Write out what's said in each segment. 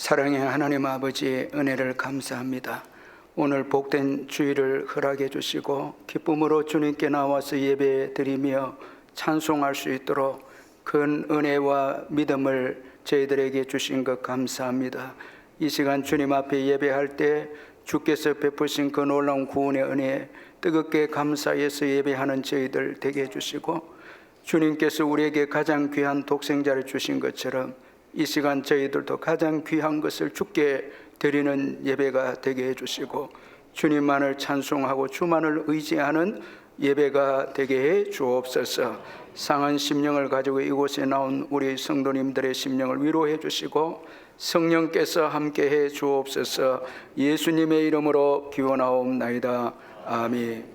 사랑의 하나님 아버지의 은혜를 감사합니다. 오늘 복된 주일을 허락해 주시고 기쁨으로 주님께 나와서 예배 드리며 찬송할 수 있도록 큰 은혜와 믿음을 저희들에게 주신 것 감사합니다. 이 시간 주님 앞에 예배할 때 주께서 베푸신 그 놀라운 구원의 은혜 뜨겁게 감사해서 예배하는 저희들 되게 해주시고, 주님께서 우리에게 가장 귀한 독생자를 주신 것처럼 이 시간 저희들도 가장 귀한 것을 주께 드리는 예배가 되게 해주시고, 주님만을 찬송하고 주만을 의지하는 예배가 되게 해 주옵소서. 상한 심령을 가지고 이곳에 나온 우리 성도님들의 심령을 위로해 주시고 성령께서 함께해 주옵소서. 예수님의 이름으로 기원하옵나이다. 아멘.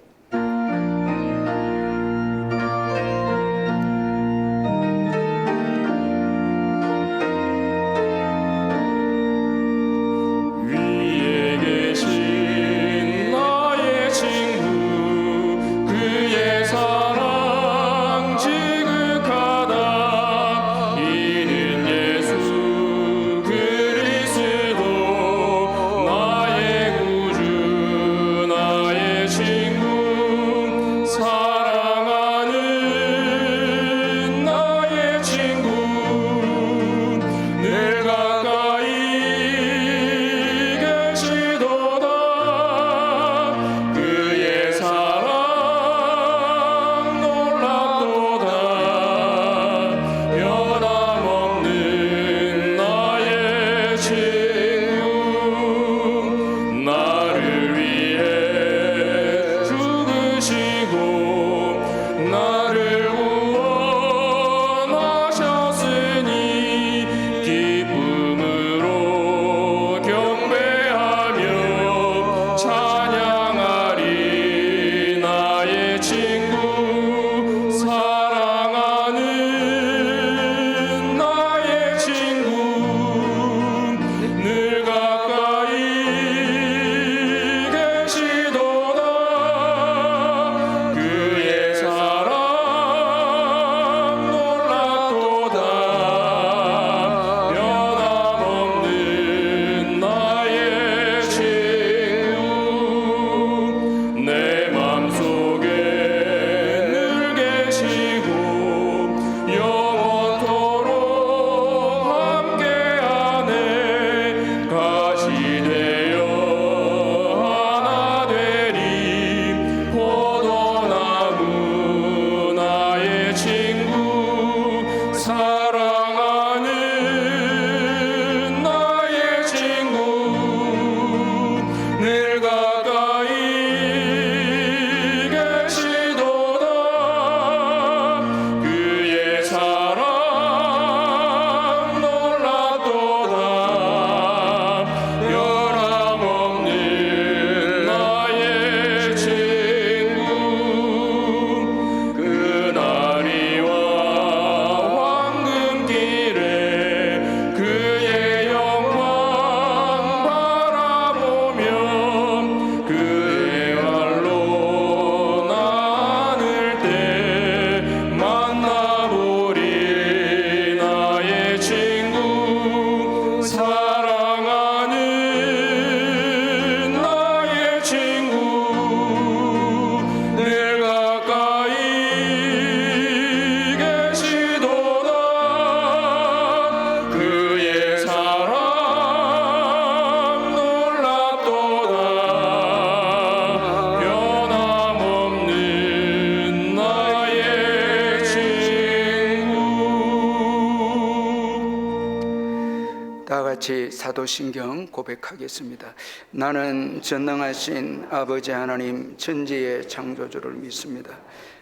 사도신경 고백하겠습니다. 나는 전능하신 아버지 하나님 천지의 창조주를 믿습니다.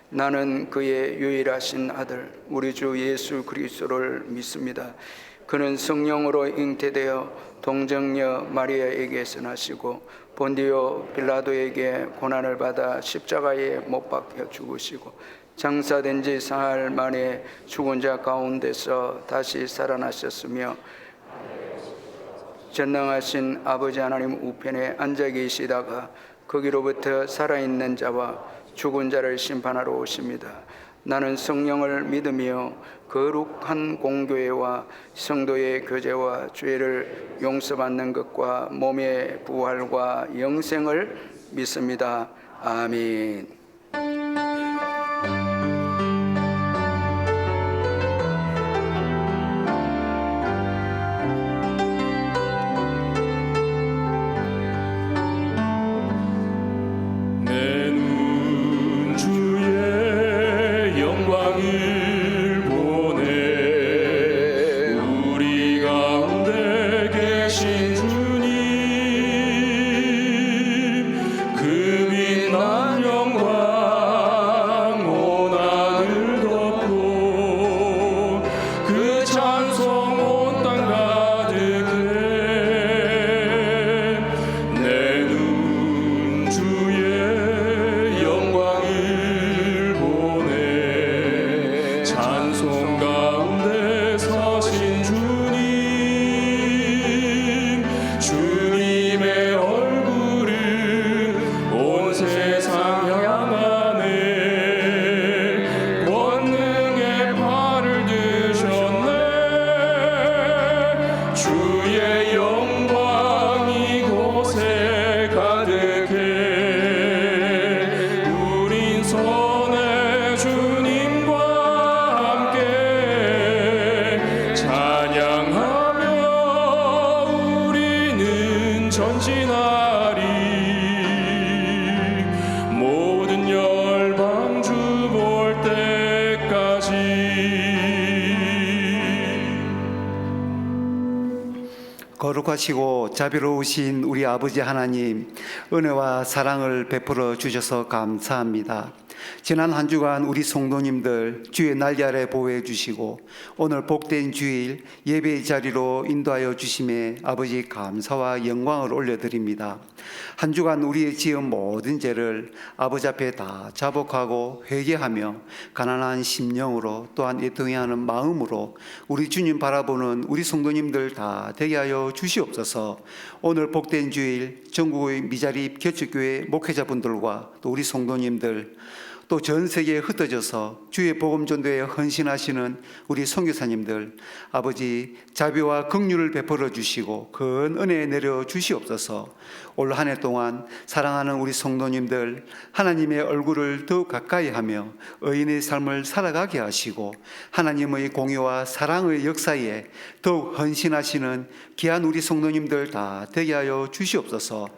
나는 그의 유일하신 아들 우리 주 예수 그리스도를 믿습니다. 그는 성령으로 잉태되어 동정녀 마리아에게서 나시고 본디오 빌라도에게 고난을 받아 십자가에 못 박혀 죽으시고 장사된 지 사흘 만에 죽은 자 가운데서 다시 살아나셨으며 전능하신 아버지 하나님 우편에 앉아 계시다가 거기로부터 살아있는 자와 죽은 자를 심판하러 오십니다. 나는 성령을 믿으며 거룩한 공교회와 성도의 교제와 죄를 용서받는 것과 몸의 부활과 영생을 믿습니다. 아멘. 거룩하시고 자비로우신 우리 아버지 하나님, 은혜와 사랑을 베풀어 주셔서 감사합니다. 지난 한 주간 우리 성도님들 주의 날개 아래 보호해 주시고 오늘 복된 주일 예배의 자리로 인도하여 주심에 아버지 감사와 영광을 올려드립니다. 한 주간 우리의 지은 모든 죄를 아버지 앞에 다 자복하고 회개하며 가난한 심령으로 또한 애통해하는 마음으로 우리 주님 바라보는 우리 성도님들 다 되게 하여 주시옵소서. 오늘 복된 주일 전국의 미자립 개척교회 목회자분들과 또 우리 성도님들 또 전 세계에 흩어져서 주의 복음 전도에 헌신하시는 우리 선교사님들 아버지 자비와 긍휼을 베풀어 주시고 큰 은혜 내려 주시옵소서. 올 한 해 동안 사랑하는 우리 성도님들 하나님의 얼굴을 더욱 가까이 하며 의인의 삶을 살아가게 하시고 하나님의 공의와 사랑의 역사에 더욱 헌신하시는 귀한 우리 성도님들 다 되게 하여 주시옵소서.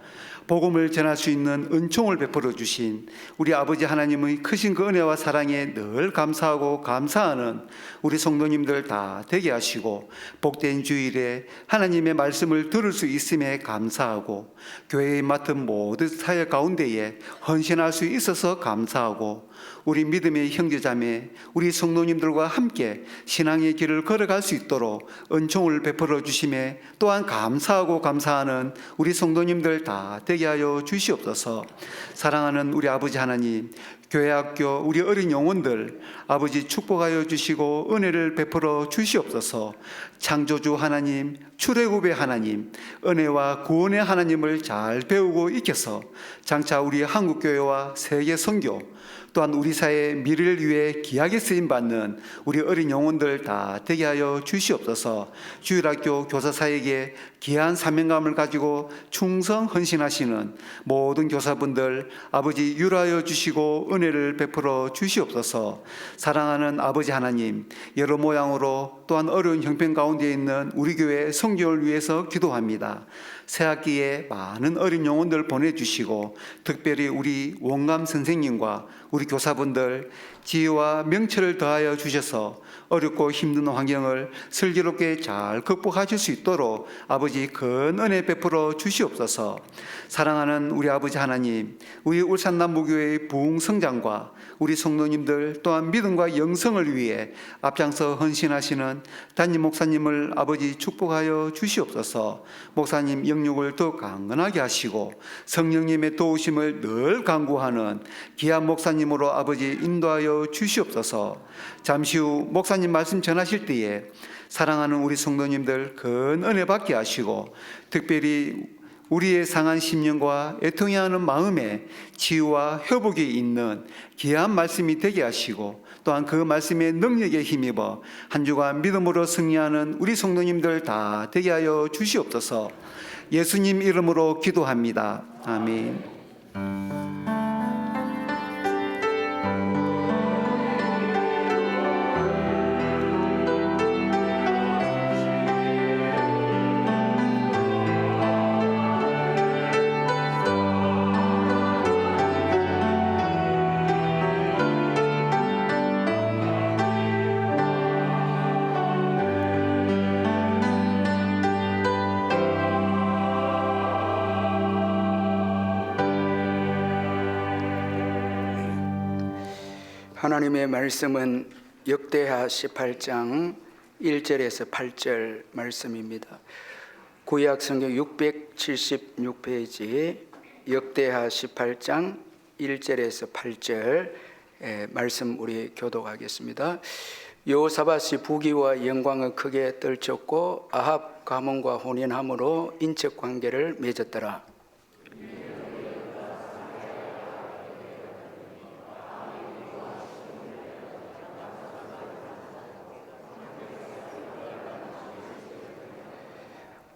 복음을 전할 수 있는 은총을 베풀어 주신 우리 아버지 하나님의 크신 그 은혜와 사랑에 늘 감사하고 감사하는 우리 성도님들 다 되게 하시고 복된 주일에 하나님의 말씀을 들을 수 있음에 감사하고 교회에 맡은 모든 사역 가운데에 헌신할 수 있어서 감사하고 우리 믿음의 형제자매 우리 성도님들과 함께 신앙의 길을 걸어갈 수 있도록 은총을 베풀어 주심에 또한 감사하고 감사하는 우리 성도님들 다 되게 하여 주시옵소서. 사랑하는 우리 아버지 하나님, 교회학교 우리 어린 영혼들 아버지 축복하여 주시고 은혜를 베풀어 주시옵소서. 창조주 하나님, 출애굽의 하나님, 은혜와 구원의 하나님을 잘 배우고 익혀서 장차 우리 한국교회와 세계 선교 또한 우리 사회의 미래를 위해 귀하게 쓰임받는 우리 어린 영혼들 다 되게 하여 주시옵소서. 주일학교 교사사에게 귀한 사명감을 가지고 충성 헌신하시는 모든 교사분들 아버지 유라하여 주시고 은혜를 베풀어 주시옵소서. 사랑하는 아버지 하나님, 여러 모양으로 또한 어려운 형편 가운데 있는 우리 교회 선교를 위해서 기도합니다. 새학기에 많은 어린 영혼들 보내주시고 특별히 우리 원감 선생님과 우리 교사분들 지혜와 명철을 더하여 주셔서 어렵고 힘든 환경을 슬기롭게 잘 극복하실 수 있도록 아버지 큰 은혜 베풀어 주시옵소서. 사랑하는 우리 아버지 하나님, 우리 울산남부교회의 부흥 성장과 우리 성도님들 또한 믿음과 영성을 위해 앞장서 헌신하시는 담임 목사님을 아버지 축복하여 주시옵소서. 목사님 영육을 더 강건하게 하시고 성령님의 도우심을 늘 간구하는 귀한 목사님으로 아버지 인도하여 주시옵소서. 잠시 후 목사님 말씀 전하실 때에 사랑하는 우리 성도님들 큰 은혜 받게 하시고 특별히 우리의 상한 심령과 애통해 하는 마음에 치유와 회복이 있는 귀한 말씀이 되게 하시고, 또한 그 말씀의 능력에 힘입어 한 주간 믿음으로 승리하는 우리 성도님들 다 되게 하여 주시옵소서. 예수님 이름으로 기도합니다. 아멘. 하나님의 말씀은 역대하 18장 1절에서 8절 말씀입니다. 구약 성경 676페이지 역대하 18장 1절에서 8절 말씀 우리 교독하겠습니다. 여호사밧이 부귀와 영광을 크게 떨쳤고 아합 가문과 혼인함으로 인척 관계를 맺었더라.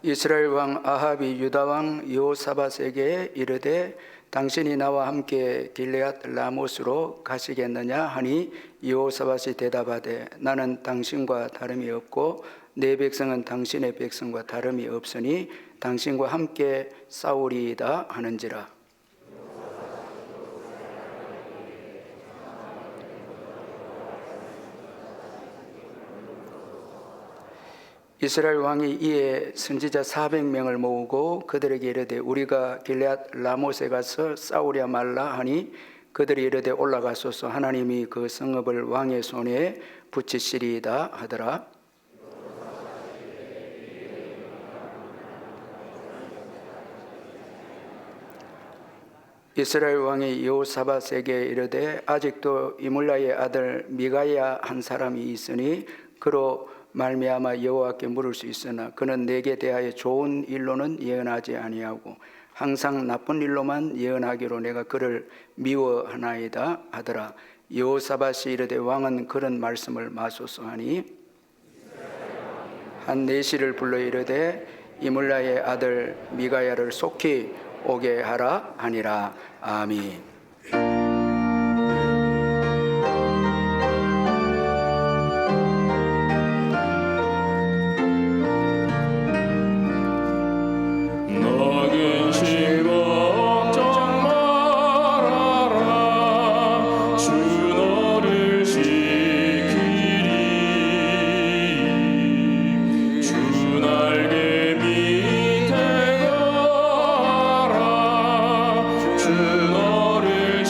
이스라엘 왕 아합이 유다 왕 여호사밧에게 이르되 당신이 나와 함께 길르앗 라못으로 가시겠느냐 하니 여호사밧이 대답하되 나는 당신과 다름이 없고 내 백성은 당신의 백성과 다름이 없으니 당신과 함께 싸우리이다 하는지라. 이스라엘 왕이 이에 선지자 400명을 모으고 그들에게 이르되 우리가 길르앗 라못에 가서 싸우랴 말라 하니 그들이 이르되 올라가소서 하나님이 그 성읍을 왕의 손에 붙이시리이다 하더라. 이스라엘 왕이 여호사밧에게 이르되 아직도 이물라의 아들 미가야 한 사람이 있으니 그로 말미암아 여호와께 물을 수 있으나 그는 내게 대하여 좋은 일로는 예언하지 아니하고 항상 나쁜 일로만 예언하기로 내가 그를 미워하나이다 하더라. 여호사밧이 이르되 왕은 그런 말씀을 마소서 하니 한 내시를 불러 이르되 이물라의 아들 미가야를 속히 오게 하라 하니라. 아멘. 주 너를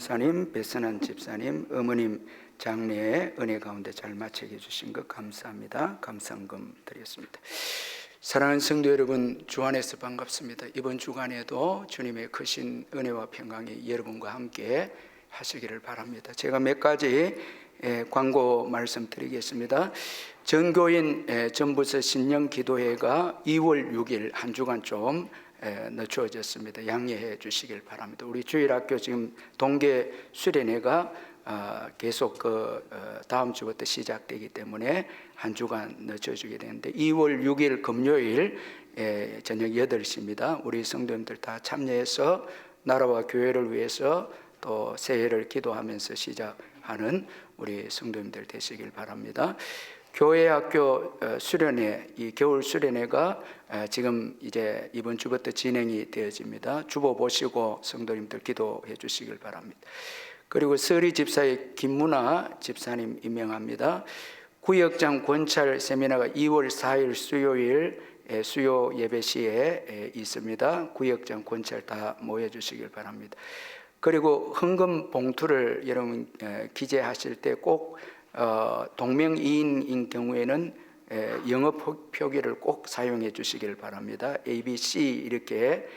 권사님, 배선한 집사님, 어머님 장례의 은혜 가운데 잘 마치게 해주신 것 감사합니다. 감사금 드리겠습니다. 사랑하는 성도 여러분, 주 안에서 반갑습니다. 이번 주간에도 주님의 크신 은혜와 평강이 여러분과 함께 하시기를 바랍니다. 제가 몇 가지 광고 말씀드리겠습니다. 전교인 전부서 신령 기도회가 2월 6일 한 주간 좀 늦춰졌습니다. 양해해 주시길 바랍니다. 우리 주일학교 지금 동계 수련회가 계속 다음 주부터 시작되기 때문에 한 주간 늦춰지게 되는데 2월 6일 금요일 저녁 8시입니다. 우리 성도님들 다 참여해서 나라와 교회를 위해서 또 새해를 기도하면서 시작하는 우리 성도님들 되시길 바랍니다. 교회 학교 수련회, 이 겨울 수련회가 지금 이제 이번 주부터 진행이 되어집니다. 주보 보시고 성도님들 기도해 주시길 바랍니다. 그리고 서리 집사의 김문아 집사님 임명합니다. 구역장 권찰 세미나가 2월 4일 수요일 수요 예배 시에 있습니다. 구역장 권찰 다 모여 주시길 바랍니다. 그리고 헌금 봉투를 여러분 기재하실 때 꼭 동명이인인 경우에는 영어 표기를 꼭 사용해 주시길 바랍니다. ABC 이렇게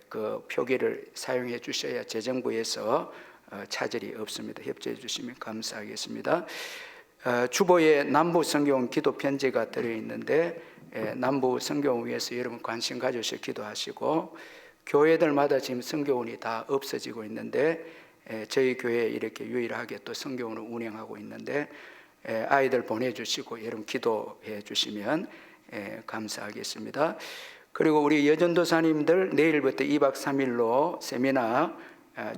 그 표기를 사용해 주셔야 재정부에서 차질이 없습니다. 협조해 주시면 감사하겠습니다. 주보에 남부 성경 기도 편지가 들어있는데 남부 성경을 위해서 여러분 관심 가져서 기도하시고, 교회들마다 지금 성교원이 다 없어지고 있는데 저희 교회 이렇게 유일하게 또 성교원을 운영하고 있는데 아이들 보내주시고 여러분 기도해 주시면 감사하겠습니다. 그리고 우리 여전도사님들 내일부터 2박 3일로 세미나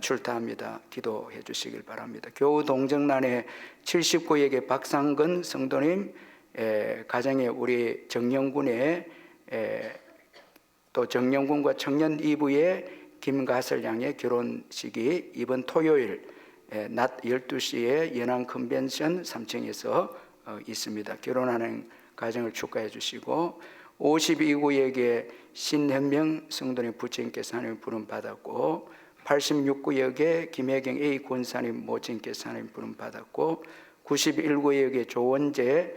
출타합니다. 기도해 주시길 바랍니다. 교우 동정란의 79에게 박상근 성도님, 가정에 우리 정영군의 또 정영군과 청년 2부의 김가설 양의 결혼식이 이번 토요일 낮 12시에 연안 컨벤션 3층에서 있습니다. 결혼하는 가정을 축하해 주시고, 52구역에 신현명 성도님 부친께서 하나님 부름 받았고, 86구역에 김혜경 A 권사님 모친께서 하나님 부름 받았고, 91구역에 조원재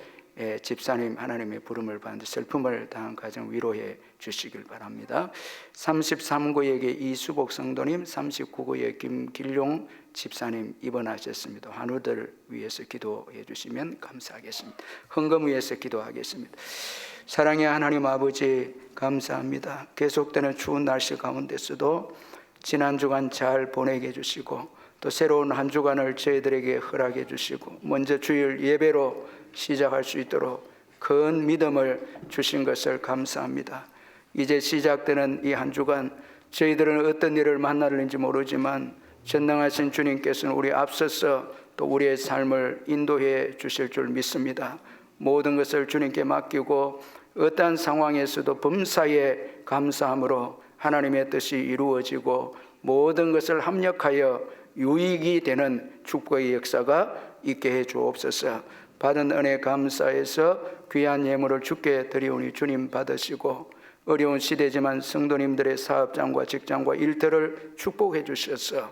집사님 하나님의 부름을 받는 슬픔을 당한 가정 위로해 주시길 바랍니다. 33구역에 이수복 성도님, 39구역에 김길용 집사님 입원하셨습니다. 환우들 위해서 기도해 주시면 감사하겠습니다. 헌금 위해서 기도하겠습니다. 사랑의 하나님 아버지 감사합니다. 계속되는 추운 날씨 가운데서도 지난 주간 잘 보내게 해주시고 또 새로운 한 주간을 저희들에게 허락해 주시고 먼저 주일 예배로 시작할 수 있도록 큰 믿음을 주신 것을 감사합니다. 이제 시작되는 이 한 주간 저희들은 어떤 일을 만날는지 모르지만 전능하신 주님께서는 우리 앞서서 또 우리의 삶을 인도해 주실 줄 믿습니다. 모든 것을 주님께 맡기고 어떠한 상황에서도 범사에 감사함으로 하나님의 뜻이 이루어지고 모든 것을 합력하여 유익이 되는 축복의 역사가 있게 해 주옵소서. 받은 은혜 감사해서 귀한 예물을 주께 드리오니 주님 받으시고, 어려운 시대지만 성도님들의 사업장과 직장과 일터를 축복해 주셔서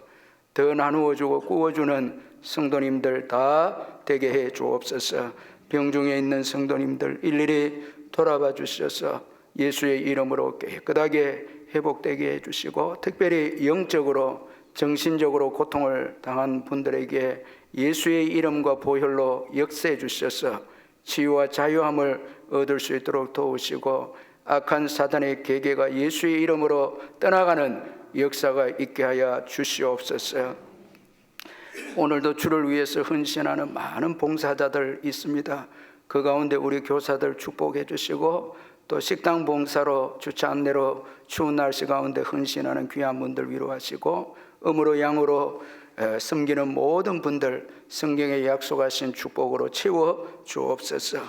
더 나누어 주고 꾸어주는 성도님들 다 되게 해 주옵소서. 병중에 있는 성도님들 일일이 돌아봐 주셔서 예수의 이름으로 깨끗하게 회복되게 해주시고, 특별히 영적으로 정신적으로 고통을 당한 분들에게 예수의 이름과 보혈로 역사해 주셔서 치유와 자유함을 얻을 수 있도록 도우시고, 악한 사단의 계계가 예수의 이름으로 떠나가는 역사가 있게 하여 주시옵소서. 오늘도 주를 위해서 헌신하는 많은 봉사자들 있습니다. 그 가운데 우리 교사들 축복해 주시고, 또 식당 봉사로 주차 안내로 추운 날씨 가운데 헌신하는 귀한 분들 위로하시고, 음으로 양으로 섬기는 모든 분들 성경에 약속하신 축복으로 채워 주옵소서.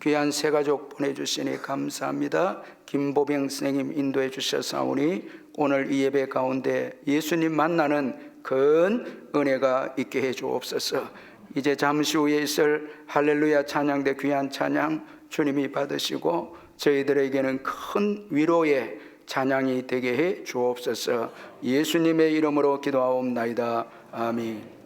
귀한 새 가족 보내주시니 감사합니다. 김보병 선생님 인도해 주셔서오니 오늘 이 예배 가운데 예수님 만나는 큰 은혜가 있게 해 주옵소서. 이제 잠시 후에 있을 할렐루야 찬양대 귀한 찬양 주님이 받으시고 저희들에게는 큰 위로의 찬양이 되게 해 주옵소서. 예수님의 이름으로 기도하옵나이다. 아멘.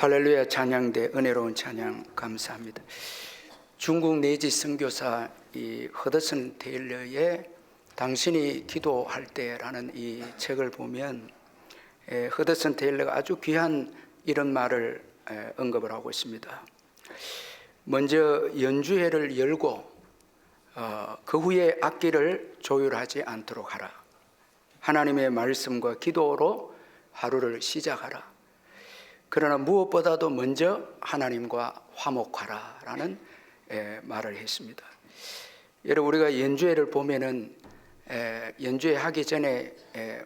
할렐루야 찬양대 은혜로운 찬양 감사합니다. 중국 내지 선교사 이 허드슨 테일러의 당신이 기도할 때라는 이 책을 보면 허드슨 테일러가 아주 귀한 이런 말을 언급을 하고 있습니다. 먼저 연주회를 열고 그 후에 악기를 조율하지 않도록 하라. 하나님의 말씀과 기도로 하루를 시작하라. 그러나 무엇보다도 먼저 하나님과 화목하라라는 말을 했습니다. 여러분 우리가 연주회를 보면은 연주회 하기 전에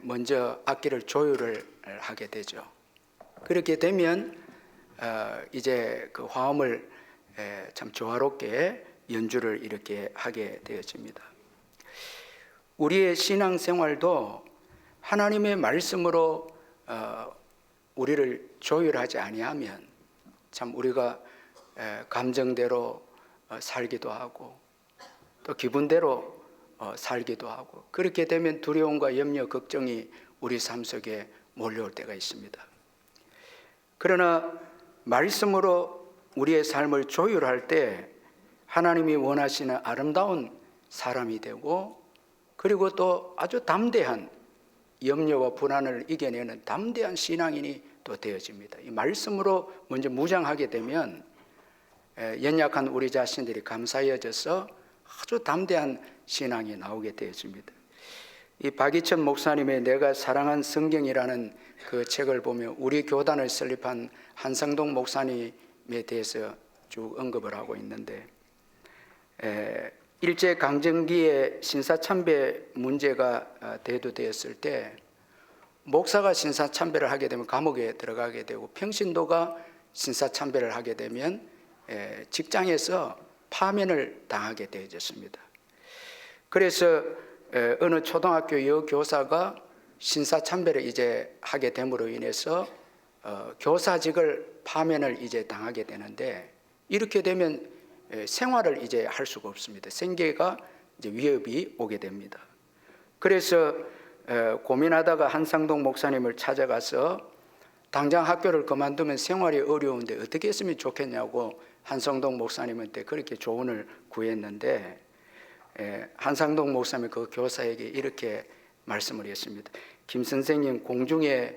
먼저 악기를 조율을 하게 되죠. 그렇게 되면 이제 그 화음을 참 조화롭게 연주를 이렇게 하게 되어집니다. 우리의 신앙생활도 하나님의 말씀으로 우리를 조율하지 아니하면 참 우리가 감정대로 살기도 하고 또 기분대로 살기도 하고 그렇게 되면 두려움과 염려, 걱정이 우리 삶 속에 몰려올 때가 있습니다. 그러나 말씀으로 우리의 삶을 조율할 때 하나님이 원하시는 아름다운 사람이 되고 그리고 또 아주 담대한 염려와 불안을 이겨내는 담대한 신앙인이 또 되어집니다. 이 말씀으로 먼저 무장하게 되면 연약한 우리 자신들이 감사해져서 아주 담대한 신앙이 나오게 되어집니다. 이 박이천 목사님의 내가 사랑한 성경이라는 그 책을 보면 우리 교단을 설립한 한성동 목사님에 대해서 쭉 언급을 하고 있는데 일제강점기에 신사참배 문제가 대두되었을 때 목사가 신사참배를 하게 되면 감옥에 들어가게 되고, 평신도가 신사참배를 하게 되면 직장에서 파면을 당하게 되어졌습니다. 그래서 어느 초등학교 여교사가 신사참배를 이제 하게 됨으로 인해서 교사직을 파면을 이제 당하게 되는데, 이렇게 되면 생활을 이제 할 수가 없습니다. 생계가 이제 위협이 오게 됩니다. 그래서 고민하다가 한상동 목사님을 찾아가서 당장 학교를 그만두면 생활이 어려운데 어떻게 했으면 좋겠냐고 한상동 목사님한테 그렇게 조언을 구했는데, 한상동 목사님이 그 교사에게 이렇게 말씀을 했습니다. 김 선생님, 공중에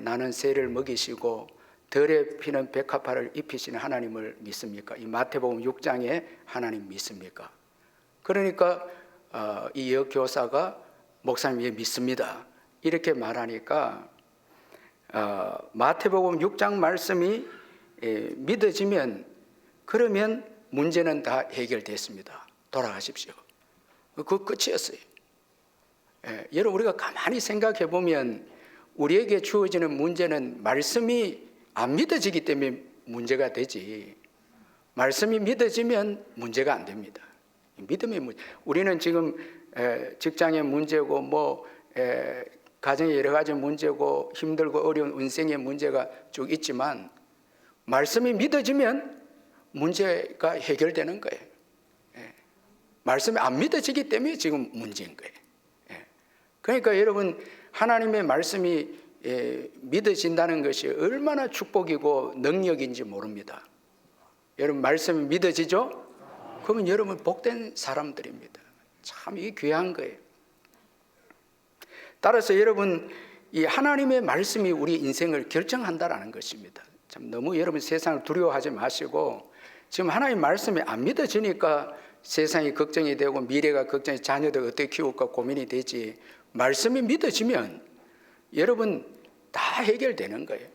나는 새를 먹이시고 들에 피는 백합화를 입히시는 하나님을 믿습니까? 이 마태복음 6장에 하나님 믿습니까? 그러니까 이 여교사가 목사님 예 믿습니다 이렇게 말하니까, 마태복음 6장 말씀이 믿어지면 그러면 문제는 다 해결됐습니다. 돌아가십시오. 그 끝이었어요. 여러분, 우리가 가만히 생각해 보면 우리에게 주어지는 문제는 말씀이 안 믿어지기 때문에 문제가 되지, 말씀이 믿어지면 문제가 안 됩니다. 믿음의 문제. 우리는 지금 직장의 문제고 가정의 여러 가지 문제고 힘들고 어려운 인생의 문제가 쭉 있지만, 말씀이 믿어지면 문제가 해결되는 거예요. 말씀이 안 믿어지기 때문에 지금 문제인 거예요. 그러니까 여러분, 하나님의 말씀이 믿어진다는 것이 얼마나 축복이고 능력인지 모릅니다. 여러분, 말씀이 믿어지죠? 그러면 여러분 복된 사람들입니다. 참 이게 귀한 거예요. 따라서 여러분, 이 하나님의 말씀이 우리 인생을 결정한다라는 것입니다. 참 너무 여러분 세상을 두려워하지 마시고, 지금 하나님 말씀이 안 믿어지니까 세상이 걱정이 되고 미래가 걱정이, 자녀들 어떻게 키울까 고민이 되지, 말씀이 믿어지면 여러분 다 해결되는 거예요.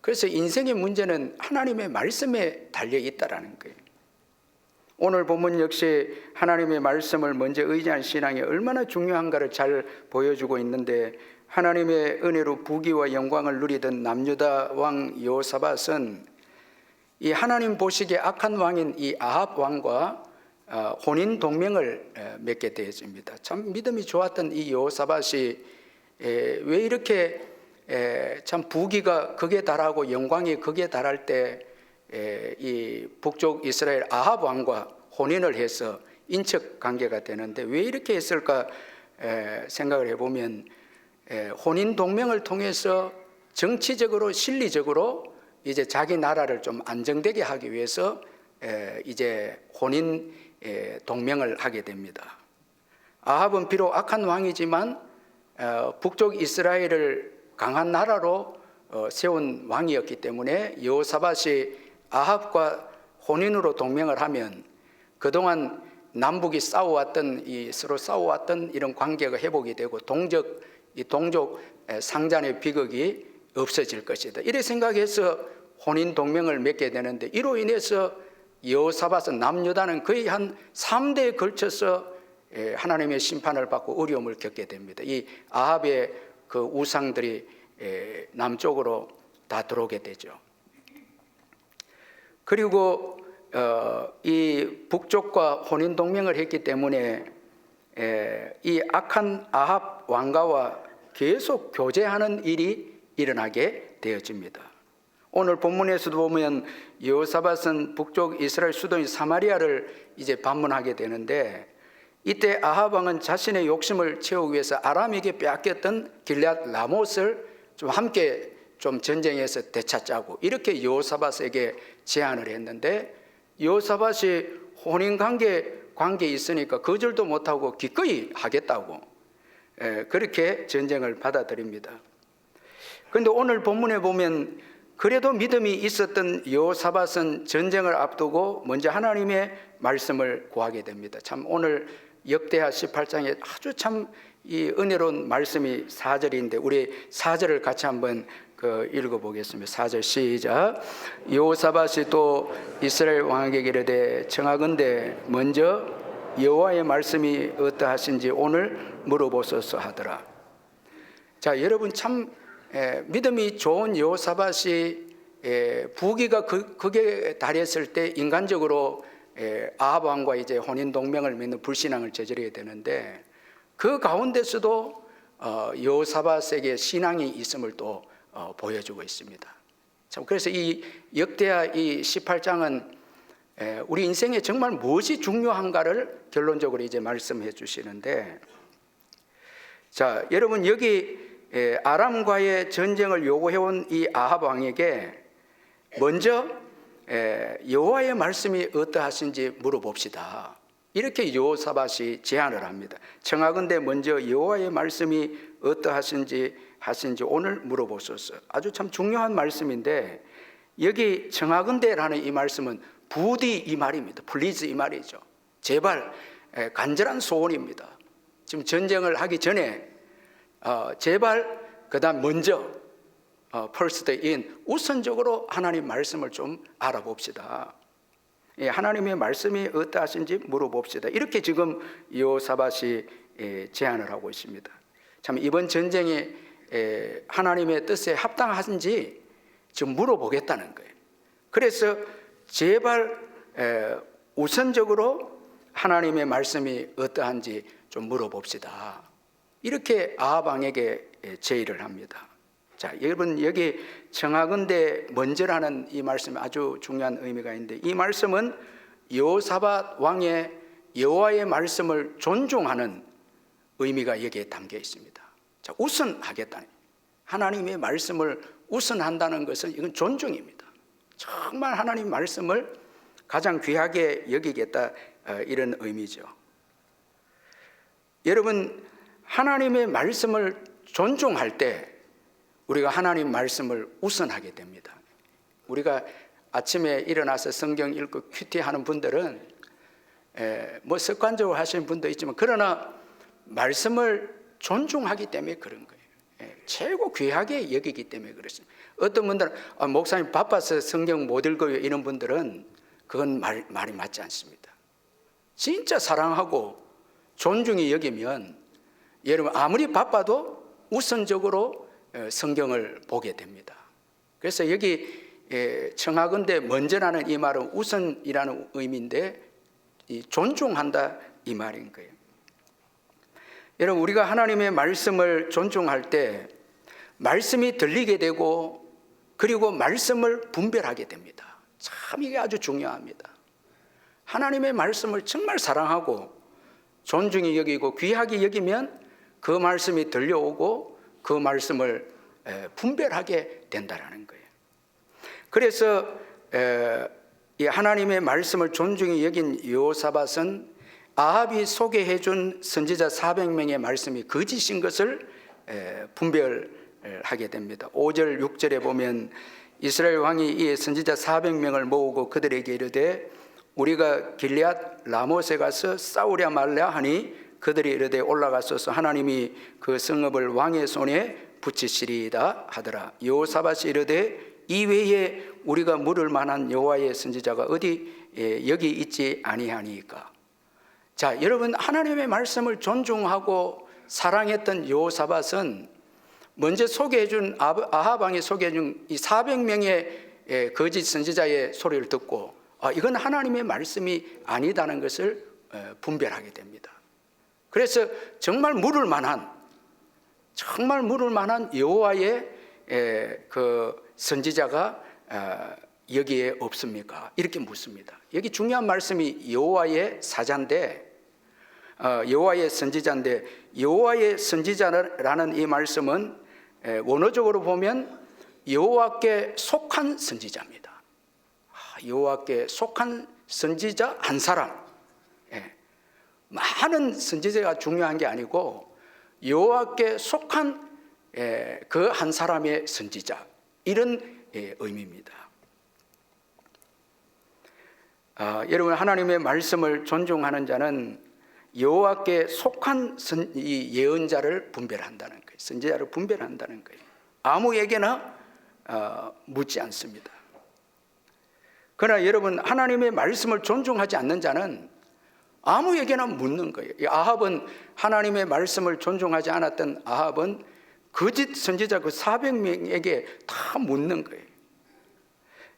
그래서 인생의 문제는 하나님의 말씀에 달려 있다라는 거예요. 오늘 본문 역시 하나님의 말씀을 먼저 의지한 신앙이 얼마나 중요한가를 잘 보여주고 있는데, 하나님의 은혜로 부귀와 영광을 누리던 남유다 왕 여호사밧은 이 하나님 보시기에 악한 왕인 이 아합 왕과 혼인 동맹을 맺게 되어집니다. 참 믿음이 좋았던 이 여호사밧이 왜 이렇게 참 부귀가 극에 달하고 영광이 극에 달할 때 이 북쪽 이스라엘 아합 왕과 혼인을 해서 인척 관계가 되는데, 왜 이렇게 했을까 생각을 해보면, 혼인 동맹을 통해서 정치적으로 실리적으로 이제 자기 나라를 좀 안정되게 하기 위해서 이제 혼인 동맹을 하게 됩니다. 아합은 비록 악한 왕이지만 북쪽 이스라엘을 강한 나라로 세운 왕이었기 때문에 여호사밧이 아합과 혼인으로 동맹을 하면 그동안 남북이 싸워왔던 서로 싸워왔던 이런 관계가 회복이 되고 동족 상잔의 비극이 없어질 것이다. 이래 생각해서 혼인 동맹을 맺게 되는데, 이로 인해서 여호사밧은 남유다는 거의 한 3대에 걸쳐서 하나님의 심판을 받고 어려움을 겪게 됩니다. 이 아합의 그 우상들이 남쪽으로 다 들어오게 되죠. 그리고 이 북쪽과 혼인 동맹을 했기 때문에 이 악한 아합 왕가와 계속 교제하는 일이 일어나게 되어집니다. 오늘 본문에서도 보면 여호사밧은 북쪽 이스라엘 수도인 사마리아를 이제 방문하게 되는데, 이때 아합 왕은 자신의 욕심을 채우기 위해서 아람에게 빼앗겼던 길앗 라못을 좀 함께 좀 전쟁에서 되찾자고 이렇게 여호사밧에게 제안을 했는데, 여호사밧이 혼인 관계에 있으니까 거절도 못하고 기꺼이 하겠다고 그렇게 전쟁을 받아들입니다. 그런데 오늘 본문에 보면 그래도 믿음이 있었던 여호사밧은 전쟁을 앞두고 먼저 하나님의 말씀을 구하게 됩니다. 참 오늘 역대하 18장에 아주 참 이 은혜로운 말씀이 4절인데, 우리 4절을 같이 한번 읽어보겠습니다. 4절 시작. 여호사밧이 또 이스라엘 왕에게 이르되 청하건대 먼저 여호와의 말씀이 어떠하신지 오늘 물어보소서 하더라. 자, 여러분 참 믿음이 좋은 여호사밧이 부귀가 극에 달했을 때 인간적으로 아합 왕과 이제 혼인 동맹을 맺는 불신앙을 저지르게 되는데, 그 가운데서도 여호사밧에게 신앙이 있음을 또 보여주고 있습니다. 참, 그래서 이 역대하 이 18장은 우리 인생에 정말 무엇이 중요한가를 결론적으로 이제 말씀해 주시는데, 자, 여러분 여기 아람과의 전쟁을 요구해온 이 아합 왕에게 먼저 여호와의 말씀이 어떠하신지 물어봅시다. 이렇게 여호사밧이 제안을 합니다. 청하건대 먼저 여호와의 말씀이 어떠하신지 오늘 물어보소서. 아주 참 중요한 말씀인데, 여기 청하건대라는 이 말씀은 부디 이 말입니다. 플리즈 이 말이죠. 제발, 간절한 소원입니다. 지금 전쟁을 하기 전에 제발, 그다음 먼저 first in, 우선적으로 하나님 말씀을 좀 알아봅시다. 하나님의 말씀이 어떠하신지 물어봅시다. 이렇게 지금 여호사밧이 제안을 하고 있습니다. 참, 이번 전쟁이 하나님의 뜻에 합당한지 지금 물어보겠다는 거예요. 그래서 제발 우선적으로 하나님의 말씀이 어떠한지 좀 물어봅시다. 이렇게 아합 왕에게 제의를 합니다. 자, 여러분 여기 청하건대 먼저라는 이 말씀이 아주 중요한 의미가 있는데, 이 말씀은 여호사밧 왕의 여호와의 말씀을 존중하는 의미가 여기에 담겨 있습니다. 자, 우선하겠다는, 하나님의 말씀을 우선한다는 것은 이건 존중입니다. 정말 하나님 말씀을 가장 귀하게 여기겠다, 이런 의미죠. 여러분, 하나님의 말씀을 존중할 때 우리가 하나님 말씀을 우선하게 됩니다. 우리가 아침에 일어나서 성경 읽고 큐티하는 분들은 뭐 습관적으로 하시는 분도 있지만, 그러나 말씀을 존중하기 때문에 그런 거예요. 최고 귀하게 여기기 때문에 그렇습니다. 어떤 분들은 목사님 바빠서 성경 못 읽어요, 이런 분들은 그건 말이 맞지 않습니다. 진짜 사랑하고 존중히 여기면 여러분 아무리 바빠도 우선적으로 성경을 보게 됩니다. 그래서 여기 청하건대 먼저라는 이 말은 우선이라는 의미인데, 존중한다 이 말인 거예요. 여러분, 우리가 하나님의 말씀을 존중할 때 말씀이 들리게 되고, 그리고 말씀을 분별하게 됩니다. 참 이게 아주 중요합니다. 하나님의 말씀을 정말 사랑하고 존중히 여기고 귀하게 여기면 그 말씀이 들려오고 그 말씀을 분별하게 된다는 거예요. 그래서 이 하나님의 말씀을 존중히 여긴 여호사밧은 아합이 소개해 준 선지자 400명의 말씀이 거짓인 것을 분별하게 됩니다. 5절 6절에 보면 이스라엘 왕이 이 선지자 400명을 모으고 그들에게 이르되 우리가 길앗 라못에 가서 싸우랴 말랴 하니 그들이 이르되 올라가소서 하나님이 그 성읍을 왕의 손에 붙이시리이다 하더라. 여호사밧이 이르되 이외에 우리가 물을 만한 여호와의 선지자가 어디 여기 있지 아니하니까. 자, 여러분, 하나님의 말씀을 존중하고 사랑했던 여호사밧은 먼저 소개해준 아합 왕이 소개해준 이 400명의 거짓 선지자의 소리를 듣고 이건 하나님의 말씀이 아니다는 것을 분별하게 됩니다. 그래서 정말 물을 만한 여호와의 그 선지자가 여기에 없습니까? 이렇게 묻습니다. 여기 중요한 말씀이 여호와의 사자인데, 여호와의 선지자인데, 여호와의 선지자라는 이 말씀은 원어적으로 보면 여호와께 속한 선지자입니다. 여호와께 속한 선지자 한 사람. 많은 선지자가 중요한 게 아니고 여호와께 속한 그 한 사람의 선지자, 이런 의미입니다. 여러분, 하나님의 말씀을 존중하는 자는 여호와께 속한 이 예언자를 분별한다는 거예요. 선지자를 분별한다는 거예요. 아무에게나 묻지 않습니다. 그러나 여러분, 하나님의 말씀을 존중하지 않는 자는 아무에게나 묻는 거예요. 아합은 하나님의 말씀을 존중하지 않았던 아합은 거짓 선지자 그 400명에게 다 묻는 거예요.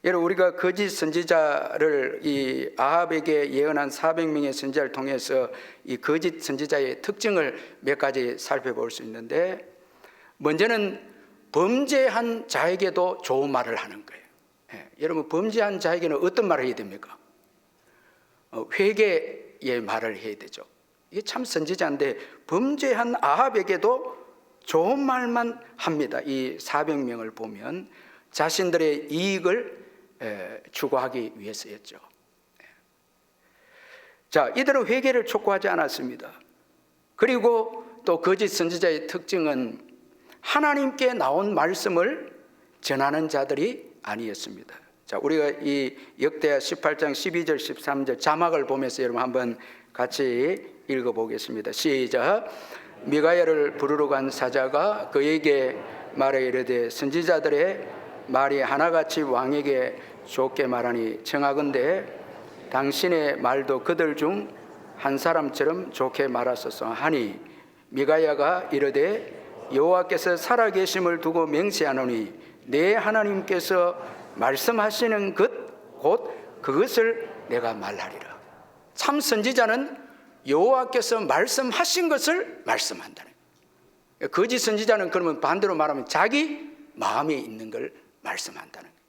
여러분, 우리가 거짓 선지자를 이 아합에게 예언한 400명의 선지자를 통해서 이 거짓 선지자의 특징을 몇 가지 살펴볼 수 있는데, 먼저는 범죄한 자에게도 좋은 말을 하는 거예요. 여러분, 범죄한 자에게는 어떤 말을 해야 됩니까? 회개의 말을 해야 되죠. 이게 참 선지자인데 범죄한 아합에게도 좋은 말만 합니다. 이 400명을 보면 자신들의 이익을 추구하기 위해서였죠. 자, 이들은 회개를 촉구하지 않았습니다. 그리고 또 거짓 선지자의 특징은 하나님께 나온 말씀을 전하는 자들이 아니었습니다. 자, 우리가 이 역대하 18장 12절 13절 자막을 보면서 여러분 한번 같이 읽어보겠습니다. 시작. 미가야를 부르러 간 사자가 그에게 말해 이르되 선지자들의 말이 하나같이 왕에게 좋게 말하니 청하건대 당신의 말도 그들 중 한 사람처럼 좋게 말하소서 하니, 미가야가 이르되 여호와께서 살아계심을 두고 맹세하노니 내 하나님께서 말씀하시는 것 곧 그것을 내가 말하리라. 참 선지자는 여호와께서 말씀하신 것을 말씀한다는 거예요. 거짓 선지자는 그러면 반대로 말하면 자기 마음에 있는 걸 말씀한다는 거예요.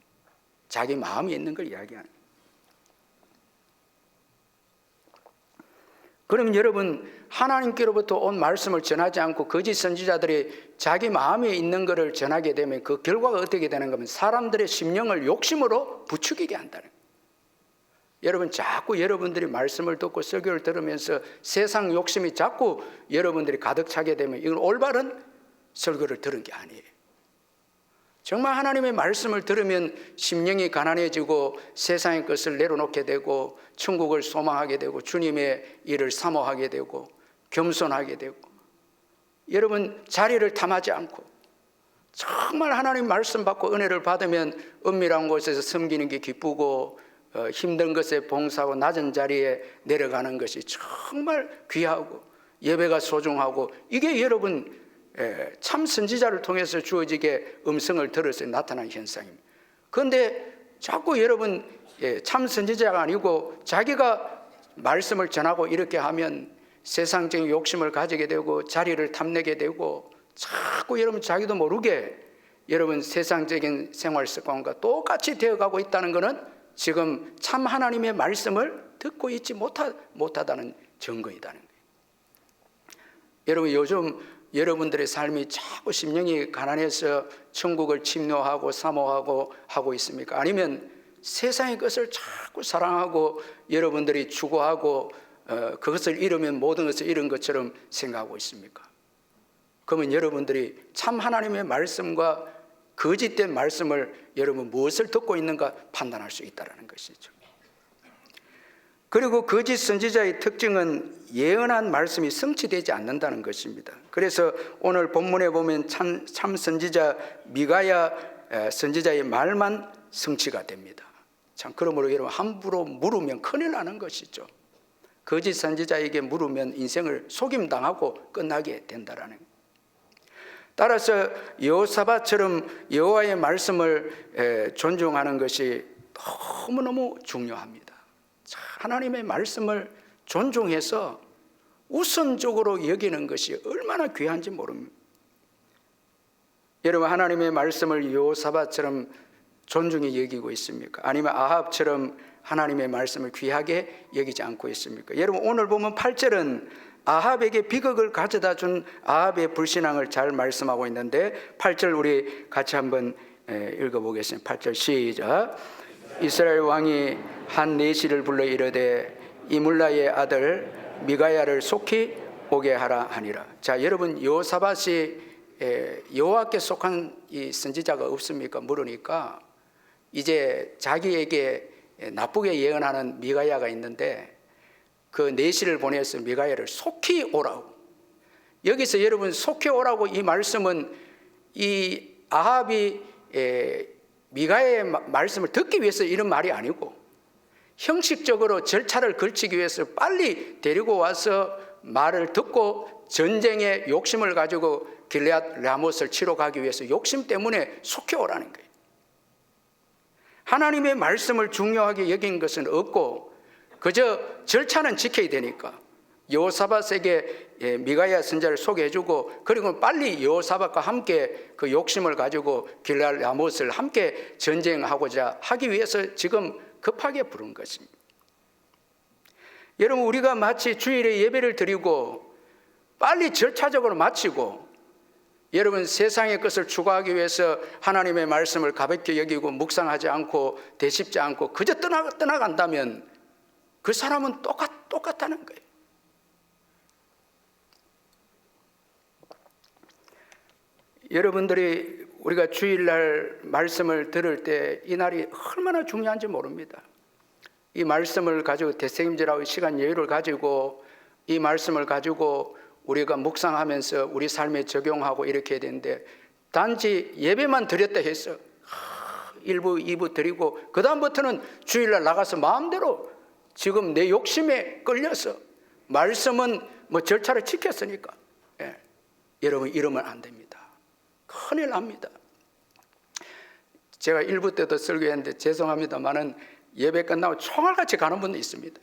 자기 마음에 있는 걸 이야기하는 거예요. 그럼 여러분, 하나님께로부터 온 말씀을 전하지 않고 거짓 선지자들이 자기 마음에 있는 것을 전하게 되면 그 결과가 어떻게 되는가 하면 사람들의 심령을 욕심으로 부추기게 한다는 거예요. 여러분, 자꾸 여러분들이 말씀을 듣고 설교를 들으면서 세상 욕심이 자꾸 여러분들이 가득 차게 되면 이건 올바른 설교를 들은 게 아니에요. 정말 하나님의 말씀을 들으면 심령이 가난해지고 세상의 것을 내려놓게 되고 천국을 소망하게 되고 주님의 일을 사모하게 되고 겸손하게 되고, 여러분 자리를 탐하지 않고 정말 하나님 말씀 받고 은혜를 받으면 은밀한 곳에서 섬기는 게 기쁘고 힘든 것에 봉사하고 낮은 자리에 내려가는 것이 정말 귀하고 예배가 소중하고, 이게 여러분 참 선지자를 통해서 주어지게 음성을 들어서 나타난 현상입니다. 그런데 자꾸 여러분 참 선지자가 아니고 자기가 말씀을 전하고 이렇게 하면 세상적인 욕심을 가지게 되고 자리를 탐내게 되고 자꾸 여러분 자기도 모르게 여러분 세상적인 생활 습관과 똑같이 되어가고 있다는 것은 지금 참 하나님의 말씀을 듣고 있지 못하다는 증거이다는 거예요. 여러분, 요즘 여러분들의 삶이 자꾸 심령이 가난해서 천국을 침노하고 사모하고 하고 있습니까? 아니면 세상의 것을 자꾸 사랑하고 여러분들이 추구하고 그것을 잃으면 모든 것을 잃은 것처럼 생각하고 있습니까? 그러면 여러분들이 참 하나님의 말씀과 거짓된 말씀을 여러분 무엇을 듣고 있는가 판단할 수 있다는 것이죠. 그리고 거짓 선지자의 특징은 예언한 말씀이 성취되지 않는다는 것입니다. 그래서 오늘 본문에 보면 참 선지자 미가야 선지자의 말만 성취가 됩니다. 참, 그러므로 여러분 함부로 물으면 큰일 나는 것이죠. 거짓 선지자에게 물으면 인생을 속임당하고 끝나게 된다라는 거예요. 따라서 여호사밧처럼 여호와의 말씀을 존중하는 것이 너무너무 중요합니다. 하나님의 말씀을 존중해서 우선적으로 여기는 것이 얼마나 귀한지 모릅니다. 여러분, 하나님의 말씀을 여호사밧처럼 존중히 여기고 있습니까? 아니면 아합처럼 하나님의 말씀을 귀하게 여기지 않고 있습니까? 여러분, 오늘 보면 8절은 아합에게 비극을 가져다 준 아합의 불신앙을 잘 말씀하고 있는데 8절 우리 같이 한번 읽어보겠습니다. 8절 시작. 이스라엘 왕이 한 내시를 불러 이르되 이물라의 아들 미가야를 속히 오게 하라 하니라. 자, 여러분, 여호사밧이 여호와께 속한 이 선지자가 없습니까? 물으니까 이제 자기에게 나쁘게 예언하는 미가야가 있는데 그 내시를 보내서 미가야를 속히 오라고. 여기서 여러분 속히 오라고 이 말씀은 이 아합이 미가야의 말씀을 듣기 위해서 이런 말이 아니고 형식적으로 절차를 걸치기 위해서 빨리 데리고 와서 말을 듣고 전쟁의 욕심을 가지고 길르앗 라못을 치러 가기 위해서 욕심 때문에 속혀오라는 거예요. 하나님의 말씀을 중요하게 여긴 것은 없고 그저 절차는 지켜야 되니까 여호사밧에게 미가야 선지자를 소개해주고 그리고 빨리 여호사밧과 함께 그 욕심을 가지고 길르앗 라못을 함께 전쟁하고자 하기 위해서 지금 급하게 부른 것입니다. 여러분, 우리가 마치 주일에 예배를 드리고 빨리 절차적으로 마치고 여러분 세상의 것을 추구하기 위해서 하나님의 말씀을 가볍게 여기고 묵상하지 않고 되씹지 않고 그저 떠나간다면 그 사람은 똑같다는 거예요. 여러분들이 우리가 주일날 말씀을 들을 때 이 날이 얼마나 중요한지 모릅니다. 이 말씀을 가지고 되새김질하고 시간 여유를 가지고 이 말씀을 가지고 우리가 묵상하면서 우리 삶에 적용하고 이렇게 해야 되는데 단지 예배만 드렸다 해서 1부, 2부 드리고 그 다음부터는 주일날 나가서 마음대로 지금 내 욕심에 끌려서 말씀은 뭐 절차를 지켰으니까 여러분 이러면 안 됩니다. 큰일 납니다. 제가 1부 때도 설교했는데 죄송합니다만은 예배 끝나고 총알같이 가는 분도 있습니다.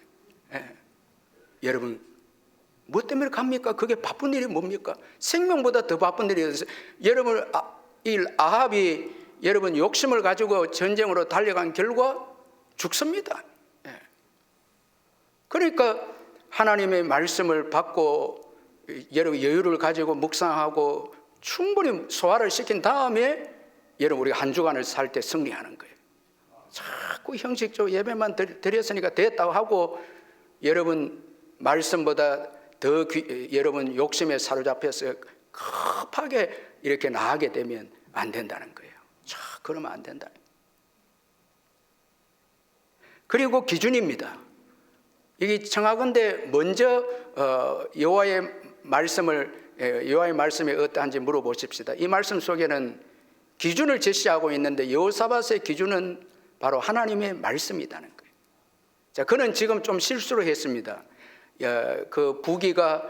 여러분 뭐 때문에 갑니까? 그게 바쁜 일이 뭡니까? 생명보다 더 바쁜 일이 있어요. 여러분 이 아합이 여러분 욕심을 가지고 전쟁으로 달려간 결과 죽습니다. 그러니까 하나님의 말씀을 받고 여러분 여유를 가지고 묵상하고 충분히 소화를 시킨 다음에 여러분 우리가 한 주간을 살 때 승리하는 거예요. 자꾸 형식적으로 예배만 드렸으니까 됐다고 하고 여러분 말씀보다 더 여러분 욕심에 사로잡혀서 급하게 이렇게 나가게 되면 안 된다는 거예요. 그러면 안 된다. 그리고 기준입니다. 이게 청하건대 먼저 여호와의 말씀이 어떠한지 물어보십시다. 이 말씀 속에는 기준을 제시하고 있는데 여호사밧의 기준은 바로 하나님의 말씀이라는 거예요. 자, 그는 지금 좀 실수를 했습니다. 그 부귀가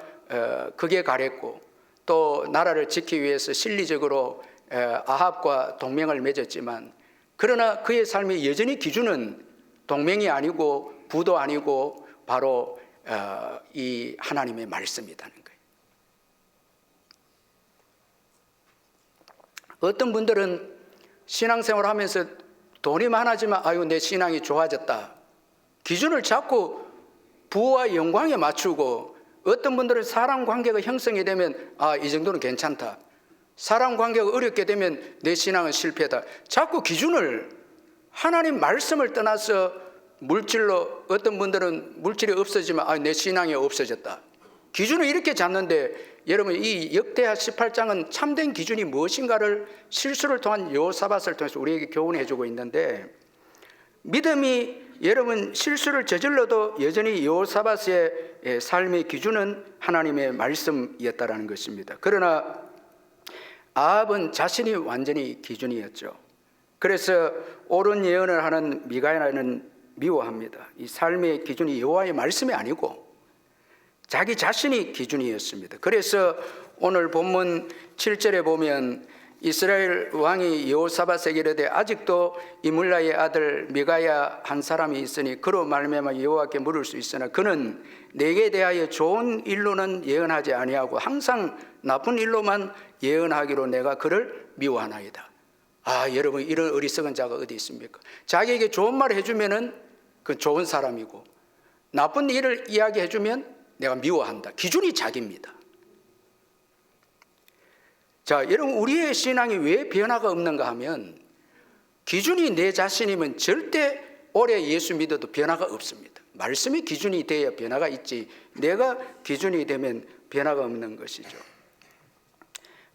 크게 가랬고 또 나라를 지키기 위해서 실리적으로 아합과 동맹을 맺었지만 그러나 그의 삶의 여전히 기준은 동맹이 아니고 부도 아니고 바로 이 하나님의 말씀이라는 거예요. 어떤 분들은 신앙생활을 하면서 돈이 많아지면 아유 내 신앙이 좋아졌다. 기준을 잡고 부와 영광에 맞추고 어떤 분들은 사람 관계가 형성이 되면 이 정도는 괜찮다. 사람 관계가 어렵게 되면 내 신앙은 실패다. 자꾸 기준을 하나님 말씀을 떠나서 물질로 어떤 분들은 물질이 없어지면 내 신앙이 없어졌다. 기준을 이렇게 잡는데 여러분 이 역대하 18장은 참된 기준이 무엇인가를 실수를 통한 여호사밧을 통해서 우리에게 교훈해 주고 있는데 믿음이 여러분 실수를 저질러도 여전히 여호사밧의 삶의 기준은 하나님의 말씀이었다라는 것입니다. 그러나 아합은 자신이 완전히 기준이었죠. 그래서 옳은 예언을 하는 미가야는 미워합니다. 이 삶의 기준이 여호와의 말씀이 아니고 자기 자신이 기준이었습니다. 그래서 오늘 본문 7절에 보면 이스라엘 왕이 여호사밧에게 이르되 아직도 이물라의 아들 미가야 한 사람이 있으니 그로 말미암아 여호와께 물을 수 있으나 그는 내게 대하여 좋은 일로는 예언하지 아니하고 항상 나쁜 일로만 예언하기로 내가 그를 미워하나이다. 여러분 이런 어리석은 자가 어디 있습니까? 자기에게 좋은 말을 해주면은 그 좋은 사람이고 나쁜 일을 이야기해주면 내가 미워한다. 기준이 자기입니다. 자, 여러분 우리의 신앙이 왜 변화가 없는가 하면 기준이 내 자신이면 절대 오래 예수 믿어도 변화가 없습니다. 말씀이 기준이 돼야 변화가 있지 내가 기준이 되면 변화가 없는 것이죠.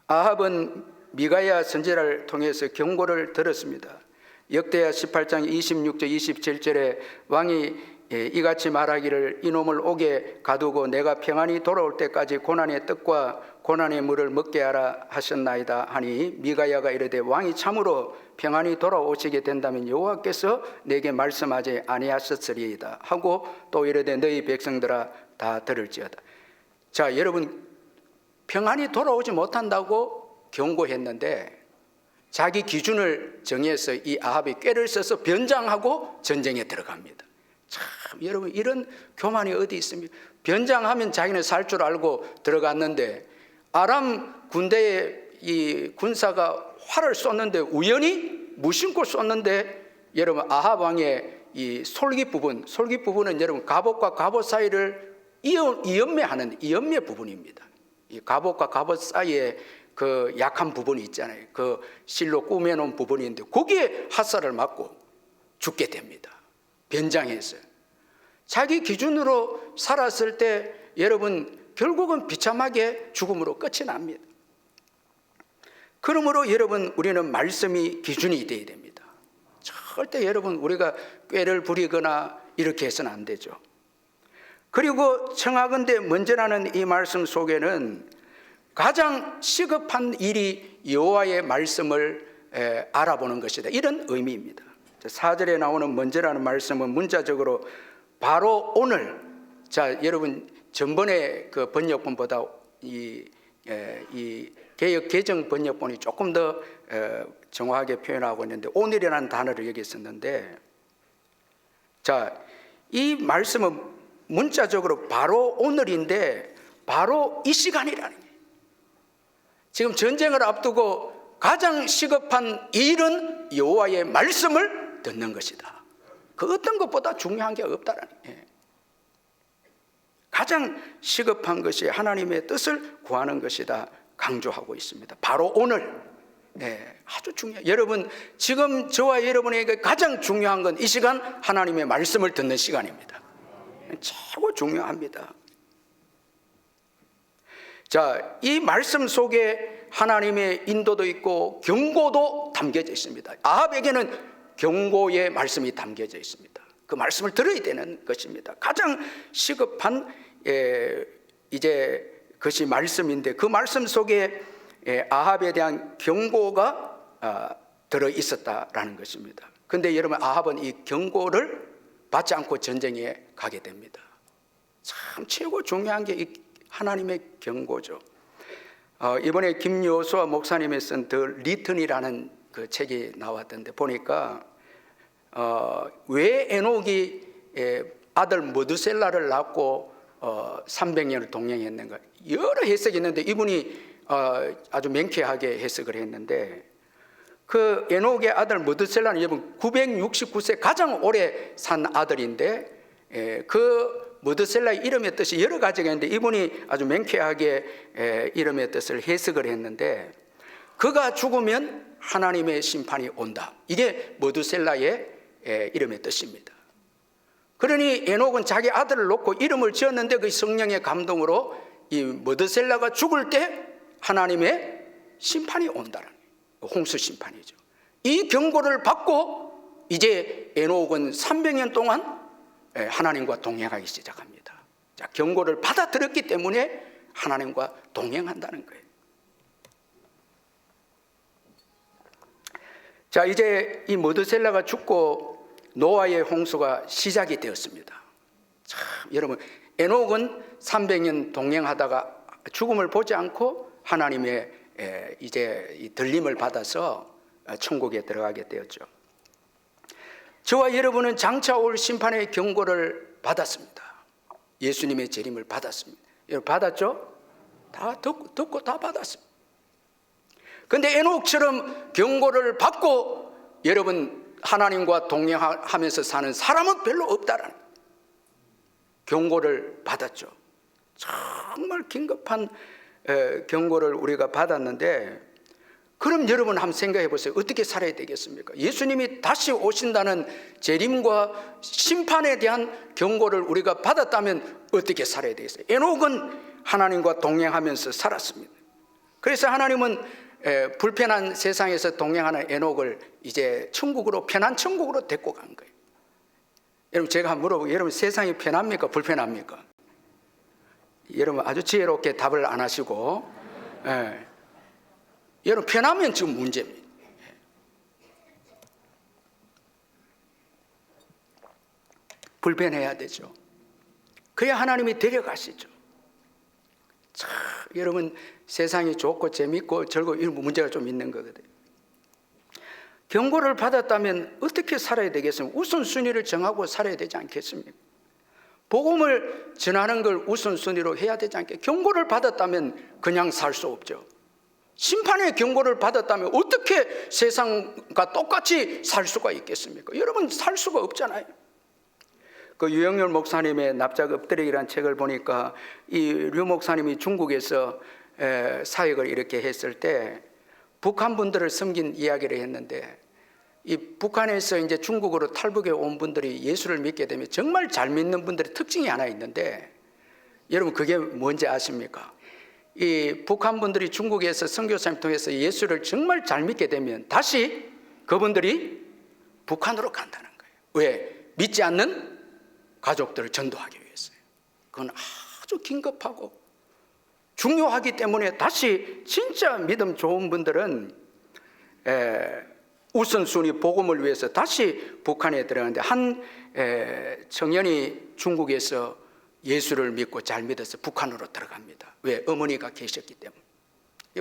아합은 미가야 선지자를 통해서 경고를 들었습니다. 역대하 18장 26절 27절에 왕이 이같이 말하기를 이놈을 옥에 가두고 내가 평안히 돌아올 때까지 고난의 떡과 고난의 물을 먹게 하라 하셨나이다 하니 미가야가 이르되 왕이 참으로 평안히 돌아오시게 된다면 여호와께서 내게 말씀하지 아니하셨으리이다 하고 또 이르되 너희 백성들아 다 들을지어다. 자, 여러분 평안히 돌아오지 못한다고 경고했는데 자기 기준을 정해서 이 아합이 꾀를 써서 변장하고 전쟁에 들어갑니다. 참 여러분, 이런 교만이 어디 있습니까? 변장하면 자기는 살 줄 알고 들어갔는데 아람 군대의 이 군사가 활을 쏘는데 우연히 무심코 쏘는데 여러분, 아합 왕의 이 솔깃 부분은 여러분 갑옷과 갑옷 사이를 이연매하는 이연매 부분입니다. 이 갑옷과 갑옷 사이에 그 약한 부분이 있잖아요. 그 실로 꾸며놓은 부분인데 거기에 화살을 맞고 죽게 됩니다. 변장해서. 자기 기준으로 살았을 때 여러분 결국은 비참하게 죽음으로 끝이 납니다. 그러므로 여러분, 우리는 말씀이 기준이 되어야 됩니다. 절대 여러분 우리가 꾀를 부리거나 이렇게 해서는 안 되죠. 그리고 청하건대 먼저라는 이 말씀 속에는 가장 시급한 일이 여호와의 말씀을 알아보는 것이다, 이런 의미입니다. 4절에 나오는 먼저라는 말씀은 문자적으로 바로 오늘, 자 여러분 전번에 그 번역본보다 이 개역 개정 번역본이 조금 더 정확하게 표현하고 있는데 오늘이라는 단어를 여기 썼는데, 자 이 말씀은 문자적으로 바로 오늘인데 바로 이 시간이라는 거예요. 지금 전쟁을 앞두고 가장 시급한 일은 여호와의 말씀을 듣는 것이다. 그 어떤 것보다 중요한 게 없다라는 거예요. 가장 시급한 것이 하나님의 뜻을 구하는 것이다 강조하고 있습니다. 바로 오늘, 아주 중요해요. 여러분, 지금 저와 여러분에게 가장 중요한 건 이 시간 하나님의 말씀을 듣는 시간입니다. 최고 중요합니다. 자, 이 말씀 속에 하나님의 인도도 있고 경고도 담겨져 있습니다. 아합에게는 경고의 말씀이 담겨져 있습니다. 그 말씀을 들어야 되는 것입니다. 가장 시급한 이제 그것이 말씀인데 그 말씀 속에 아합에 대한 경고가 들어 있었다라는 것입니다. 그런데 여러분, 아합은 이 경고를 받지 않고 전쟁에 가게 됩니다. 참 최고 중요한 게 이 하나님의 경고죠. 이번에 김여수아 목사님이 쓴 더 리턴이라는 그 책이 나왔던데 보니까 왜 에녹이 아들 무드셀라를 낳고 300년을 동행했는가, 여러 해석이 있는데 이분이 아주 명쾌하게 해석을 했는데, 그 에녹의 아들 무드셀라는 여러분 969세 가장 오래 산 아들인데 그 무드셀라의 이름의 뜻이 여러 가지가 있는데 이분이 아주 명쾌하게 이름의 뜻을 해석을 했는데, 그가 죽으면 하나님의 심판이 온다, 이게 무드셀라의 이름의 뜻입니다. 그러니 에녹은 자기 아들을 놓고 이름을 지었는데 그 성령의 감동으로 이 무드셀라가 죽을 때 하나님의 심판이 온다는 거예요. 홍수 심판이죠. 이 경고를 받고 이제 에녹은 300년 동안 하나님과 동행하기 시작합니다. 자, 경고를 받아들였기 때문에 하나님과 동행한다는 거예요. 자, 이제 이 무드셀라가 죽고 노아의 홍수가 시작이 되었습니다. 참, 여러분, 에녹은 300년 동행하다가 죽음을 보지 않고 하나님의 이제 이 들림을 받아서 천국에 들어가게 되었죠. 저와 여러분은 장차 올 심판의 경고를 받았습니다. 예수님의 재림을 받았습니다. 여러분 받았죠? 다 듣고 다 받았습니다. 그런데 에녹처럼 경고를 받고 여러분 하나님과 동행하면서 사는 사람은 별로 없다라는 경고를 받았죠. 정말 긴급한 경고를 우리가 받았는데, 그럼 여러분 한번 생각해 보세요. 어떻게 살아야 되겠습니까? 예수님이 다시 오신다는 재림과 심판에 대한 경고를 우리가 받았다면 어떻게 살아야 되겠어요? 에녹은 하나님과 동행하면서 살았습니다. 그래서 하나님은 불편한 세상에서 동행하는 에녹을 이제 천국으로, 편한 천국으로 데리고 간 거예요. 여러분, 제가 한번 물어보고, 여러분 세상이 편합니까? 불편합니까? 여러분 아주 지혜롭게 답을 안 하시고, 여러분 편하면 지금 문제입니다. 불편해야 되죠. 그래야 하나님이 데려가시죠. 참, 여러분, 세상이 좋고 재밌고 즐거워 이런 문제가 좀 있는 거거든요. 경고를 받았다면 어떻게 살아야 되겠습니까? 우선순위를 정하고 살아야 되지 않겠습니까? 복음을 전하는 걸 우선순위로 해야 되지 않겠습니까? 경고를 받았다면 그냥 살 수 없죠. 심판의 경고를 받았다면 어떻게 세상과 똑같이 살 수가 있겠습니까? 여러분, 살 수가 없잖아요. 그 유영열 목사님의 납작 엎드리기라는 책을 보니까 이 류 목사님이 중국에서 사역을 이렇게 했을 때 북한 분들을 섬긴 이야기를 했는데, 이 북한에서 이제 중국으로 탈북해 온 분들이 예수를 믿게 되면 정말 잘 믿는 분들의 특징이 하나 있는데, 여러분 그게 뭔지 아십니까? 이 북한 분들이 중국에서 선교사님 통해서 예수를 정말 잘 믿게 되면 다시 그분들이 북한으로 간다는 거예요. 왜? 믿지 않는 가족들을 전도하기 위해서요. 그건 아주 긴급하고 중요하기 때문에 다시 진짜 믿음 좋은 분들은 우선순위 복음을 위해서 다시 북한에 들어가는데, 한 청년이 중국에서 예수를 믿고 잘 믿어서 북한으로 들어갑니다. 왜? 어머니가 계셨기 때문에.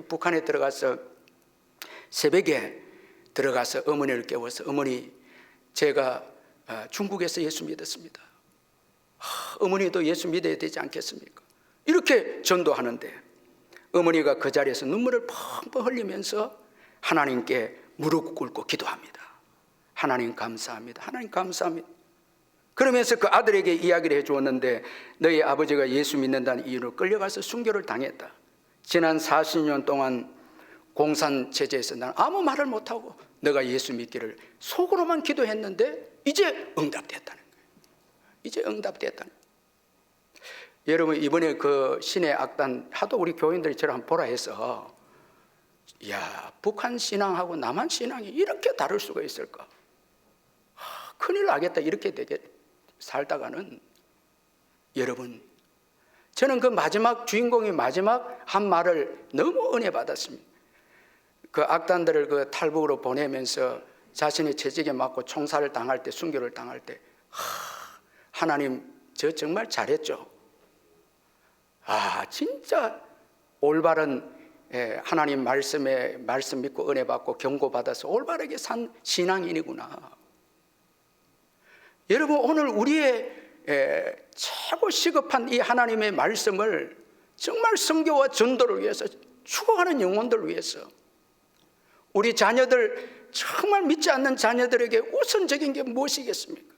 북한에 들어가서 새벽에 들어가서 어머니를 깨워서, 어머니, 제가 중국에서 예수 믿었습니다. 어머니도 예수 믿어야 되지 않겠습니까? 이렇게 전도하는데 어머니가 그 자리에서 눈물을 펑펑 흘리면서 하나님께 무릎 꿇고 기도합니다. 하나님 감사합니다. 하나님 감사합니다. 그러면서 그 아들에게 이야기를 해주었는데, 너희 아버지가 예수 믿는다는 이유로 끌려가서 순교를 당했다. 지난 40년 동안 공산 체제에서 나는 아무 말을 못하고 너가 예수 믿기를 속으로만 기도했는데 이제 응답됐다는 거예요. 이제 응답됐다는 거예요. 여러분, 이번에 그 신의 악단 하도 우리 교인들이 저를 한번 보라 해서, 야, 북한 신앙하고 남한 신앙이 이렇게 다를 수가 있을까? 큰일 나겠다. 이렇게 되게 살다가는, 여러분, 저는 그 마지막 주인공이 마지막 한 말을 너무 은혜 받았습니다. 그 악단들을 그 탈북으로 보내면서 자신의 채찍에 맞고 총살을 당할 때, 순교를 당할 때, 하나님, 저 정말 잘했죠. 진짜 올바른 하나님 말씀에 말씀 믿고 은혜 받고 경고 받아서 올바르게 산 신앙인이구나. 여러분, 오늘 우리의 최고 시급한 이 하나님의 말씀을 정말 선교와 전도를 위해서, 죽어가는 영혼들을 위해서, 우리 자녀들, 정말 믿지 않는 자녀들에게 우선적인 게 무엇이겠습니까?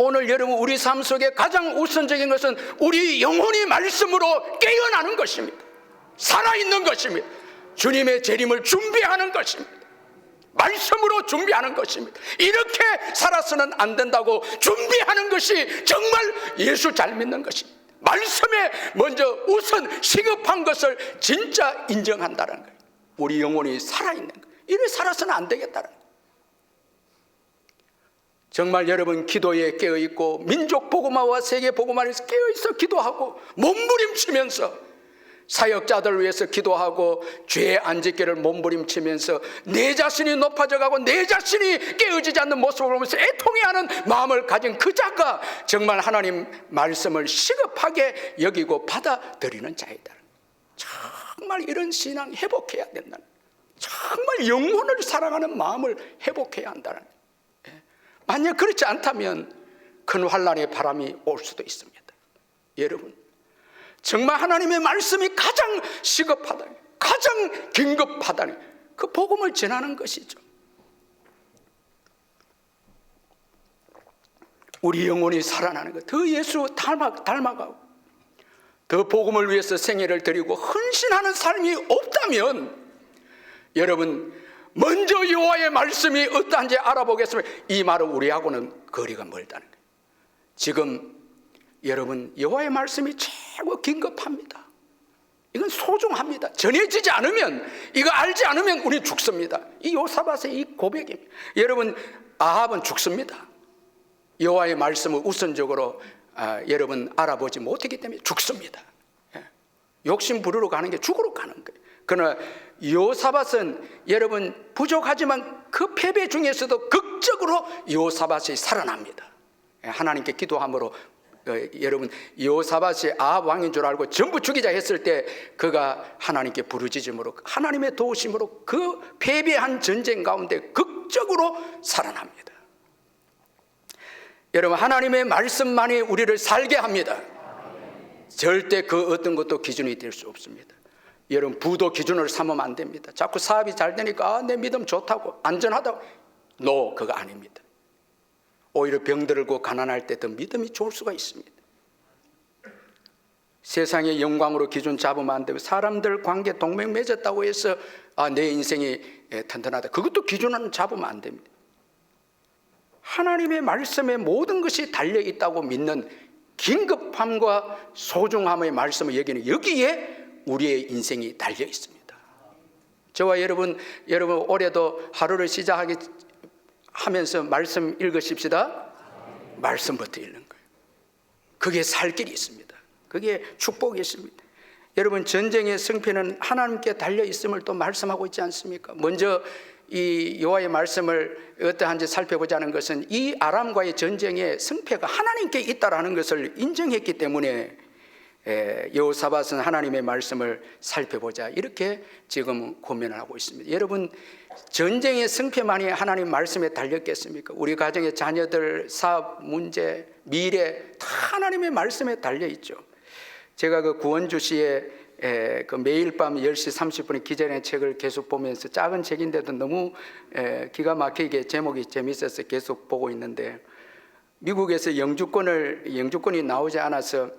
오늘 여러분, 우리 삶 속에 가장 우선적인 것은 우리 영혼이 말씀으로 깨어나는 것입니다. 살아있는 것입니다. 주님의 재림을 준비하는 것입니다. 말씀으로 준비하는 것입니다. 이렇게 살아서는 안 된다고 준비하는 것이 정말 예수 잘 믿는 것입니다. 말씀에 먼저 우선 시급한 것을 진짜 인정한다는 거예요. 우리 영혼이 살아있는 거예요. 이래 살아서는 안 되겠다는 거예요. 정말 여러분, 기도에 깨어있고 민족 복음화와 세계 복음화에서 깨어있어 기도하고 몸부림치면서 사역자들을 위해서 기도하고 죄 안 짓기를 몸부림치면서 내 자신이 높아져가고 내 자신이 깨어지지 않는 모습을 보면서 애통해하는 마음을 가진 그 자가 정말 하나님 말씀을 시급하게 여기고 받아들이는 자이다. 정말 이런 신앙 회복해야 된다. 정말 영혼을 사랑하는 마음을 회복해야 한다는. 만약 그렇지 않다면 큰 환난의 바람이 올 수도 있습니다. 여러분, 정말 하나님의 말씀이 가장 시급하다니, 가장 긴급하다니, 그 복음을 전하는 것이죠. 우리 영혼이 살아나는 것, 더 예수 닮아가고 더 복음을 위해서 생애를 드리고 헌신하는 삶이 없다면, 여러분, 먼저 여호와의 말씀이 어떠한지 알아보겠습니다. 이 말은 우리하고는 거리가 멀다는 거예요. 지금 여러분, 여호와의 말씀이 최고 긴급합니다. 이건 소중합니다. 전해지지 않으면, 이거 알지 않으면 우리 죽습니다. 이 요사밧의 이 고백입니다. 여러분, 아합은 죽습니다. 여호와의 말씀을 우선적으로 여러분 알아보지 못했기 때문에 죽습니다. 욕심 부리러 가는 게 죽으러 가는 거예요. 그러나 요사밧은 여러분 부족하지만 그 패배 중에서도 극적으로 요사밧이 살아납니다. 하나님께 기도함으로 여러분 여호사밧이 아합 왕인 줄 알고 전부 죽이자 했을 때 그가 하나님께 부르짖음으로 하나님의 도우심으로 그 패배한 전쟁 가운데 극적으로 살아납니다. 여러분 하나님의 말씀만이 우리를 살게 합니다. 절대 그 어떤 것도 기준이 될 수 없습니다. 여러분 부도 기준을 삼으면 안 됩니다. 자꾸 사업이 잘 되니까 내 믿음 좋다고 안전하다고. 노, 그거 아닙니다. 오히려 병들고 가난할 때 더 믿음이 좋을 수가 있습니다. 세상의 영광으로 기준 잡으면 안 되고 사람들 관계 동맹 맺었다고 해서 내 인생이 튼튼하다. 그것도 기준은 잡으면 안 됩니다. 하나님의 말씀에 모든 것이 달려있다고 믿는 긴급함과 소중함의 말씀을 여기는 여기에 우리의 인생이 달려 있습니다. 저와 여러분 올해도 하루를 시작하기 하면서 말씀 읽으십시다. 말씀부터 읽는 거예요. 그게 살 길이 있습니다. 그게 축복이 있습니다. 여러분 전쟁의 승패는 하나님께 달려 있음을 또 말씀하고 있지 않습니까? 먼저 이 여호와의 말씀을 어떠한지 살펴보자는 것은 이 아람과의 전쟁의 승패가 하나님께 있다라는 것을 인정했기 때문에 여호사밧은 하나님의 말씀을 살펴보자 이렇게 지금 고민을 하고 있습니다. 여러분 전쟁의 승패만이 하나님 말씀에 달렸겠습니까? 우리 가정의 자녀들, 사업 문제, 미래 다 하나님의 말씀에 달려있죠. 제가 그 구원주시의 그 매일 밤 10시 30분에 기자의 책을 계속 보면서 작은 책인데도 너무 기가 막히게 제목이 재밌어서 계속 보고 있는데 미국에서 영주권이 나오지 않아서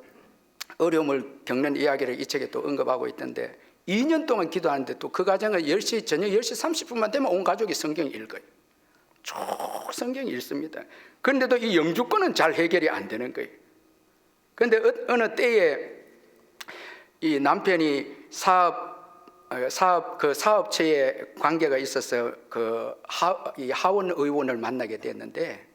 어려움을 겪는 이야기를 이 책에 또 언급하고 있던데 2년 동안 기도하는데 또 그 가정은 저녁 10시 30분만 되면 온 가족이 성경을 읽어요. 쭉 성경 읽습니다. 그런데도 이 영주권은 잘 해결이 안 되는 거예요. 그런데 어느 때에 이 남편이 사업체에 관계가 있어서 이 하원 의원을 만나게 됐는데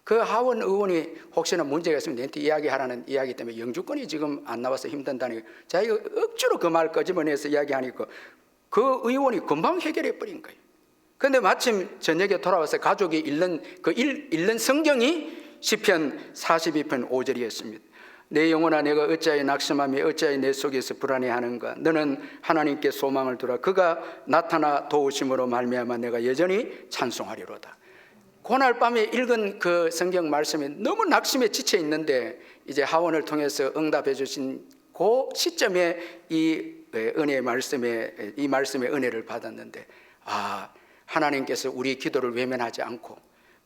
그 하원 의원이 혹시나 문제가 있으면 내한테 이야기하라는 이야기 때문에 영주권이 지금 안 나와서 힘든다니 자기가 억지로 그 말 끄집어내서 이야기하니까 그 의원이 금방 해결해 버린 거예요. 그런데 마침 저녁에 돌아와서 가족이 읽는 성경이 시편 42편 5절이었습니다. 내 영혼아 내가 어찌하여 낙심하며 어찌하여 내 속에서 불안해하는가. 너는 하나님께 소망을 두라. 그가 나타나 도우심으로 말미암아 내가 여전히 찬송하리로다. 그날 밤에 읽은 그 성경 말씀이 너무 낙심에 지쳐 있는데 이제 하원을 통해서 응답해 주신 그 시점에 이 은혜의 말씀에 이 말씀의 은혜를 받았는데 하나님께서 우리 기도를 외면하지 않고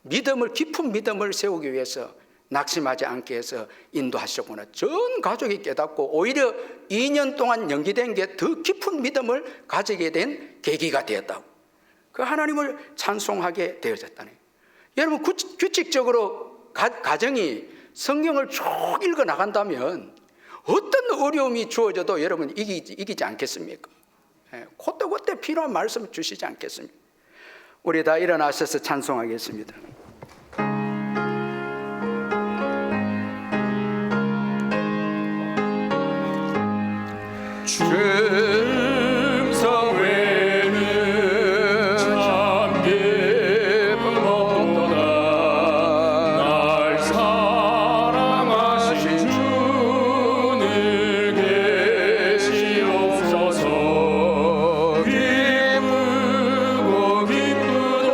깊은 믿음을 세우기 위해서 낙심하지 않게 해서 인도하셨구나. 전 가족이 깨닫고 오히려 2년 동안 연기된 게 더 깊은 믿음을 가지게 된 계기가 되었다고. 그 하나님을 찬송하게 되어졌다네. 여러분 규칙적으로 가정이 성경을 쭉 읽어 나간다면 어떤 어려움이 주어져도 여러분 이기지 않겠습니까? 그때 필요한 말씀 주시지 않겠습니까? 우리 다 일어나셔서 찬송하겠습니다. 충성 외에는 참 기쁨 없도다. 날 사랑하신 주는 계시옵소서. 기쁘고 기쁘도다.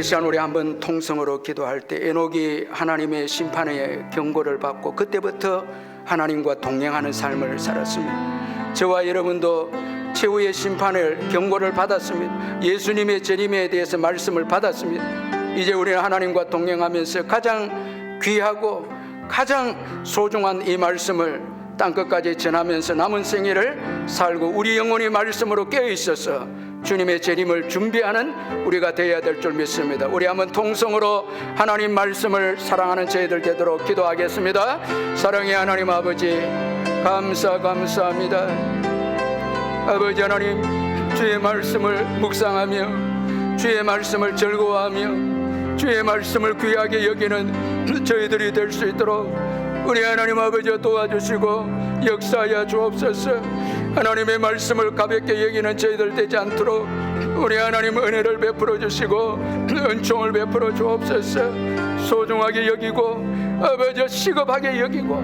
시간 우리 한번 통성으로 기도할 때 에녹이 하나님의 심판의 경고를 받고 그때부터 하나님과 동행하는 삶을 살았습니다. 저와 여러분도 최후의 심판을 경고를 받았습니다. 예수님의 재림에 대해서 말씀을 받았습니다. 이제 우리는 하나님과 동행하면서 가장 귀하고 가장 소중한 이 말씀을 땅끝까지 전하면서 남은 생애를 살고 우리 영혼이 말씀으로 깨어 있어서 주님의 재림을 준비하는 우리가 되어야 될 줄 믿습니다. 우리 한번 통성으로 하나님 말씀을 사랑하는 저희들 되도록 기도하겠습니다. 사랑의 하나님 아버지, 감사합니다. 아버지 하나님, 주의 말씀을 묵상하며 주의 말씀을 즐거워하며 주의 말씀을 귀하게 여기는 저희들이 될 수 있도록 우리 하나님 아버지 도와주시고 역사하여 주옵소서. 하나님의 말씀을 가볍게 여기는 저희들 되지 않도록 우리 하나님 은혜를 베풀어 주시고 은총을 베풀어 주옵소서. 소중하게 여기고 아버지 시급하게 여기고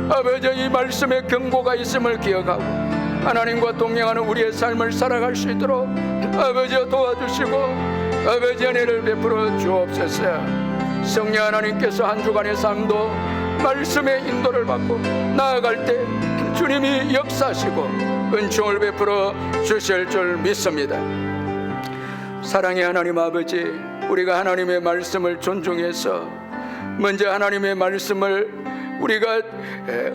아버지 이 말씀에 경고가 있음을 기억하고 하나님과 동행하는 우리의 삶을 살아갈 수 있도록 아버지 도와주시고 아버지 은혜를 베풀어 주옵소서. 성령 하나님께서 한 주간의 삶도 말씀의 인도를 받고 나아갈 때 주님이 역사하시고 은총을 베풀어 주실 줄 믿습니다. 사랑의 하나님 아버지, 우리가 하나님의 말씀을 존중해서 먼저 하나님의 말씀을 우리가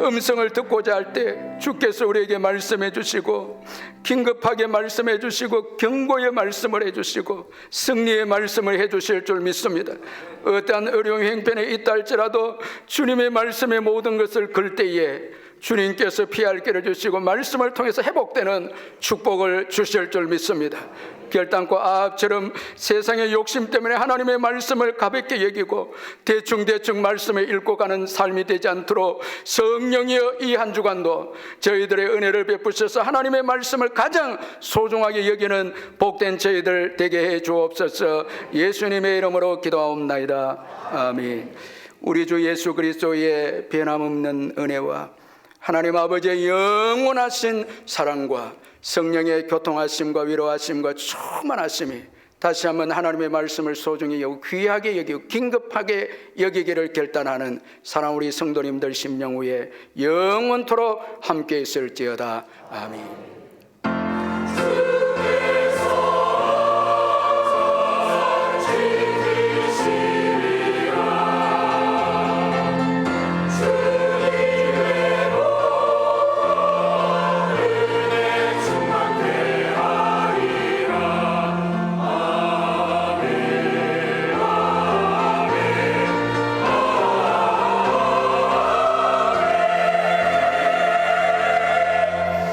음성을 듣고자 할 때 주께서 우리에게 말씀해 주시고 긴급하게 말씀해 주시고 경고의 말씀을 해 주시고 승리의 말씀을 해 주실 줄 믿습니다. 어떠한 어려운 형편에 있다 할지라도 주님의 말씀의 모든 것을 걸 때에 주님께서 피할 길을 주시고 말씀을 통해서 회복되는 축복을 주실 줄 믿습니다. 결단코 아합처럼 세상의 욕심 때문에 하나님의 말씀을 가볍게 여기고 대충 말씀을 읽고 가는 삶이 되지 않도록 성령이여 이 한 주간도 저희들의 은혜를 베푸셔서 하나님의 말씀을 가장 소중하게 여기는 복된 저희들 되게 해 주옵소서. 예수님의 이름으로 기도하옵나이다. 아멘. 우리 주 예수 그리스도의 변함없는 은혜와 하나님 아버지의 영원하신 사랑과 성령의 교통하심과 위로하심과 충만하심이 다시 한번 하나님의 말씀을 소중히 여기고 귀하게 여기고 긴급하게 여기기를 결단하는 사랑 우리 성도님들 심령 위에 영원토록 함께 있을지어다. 아멘.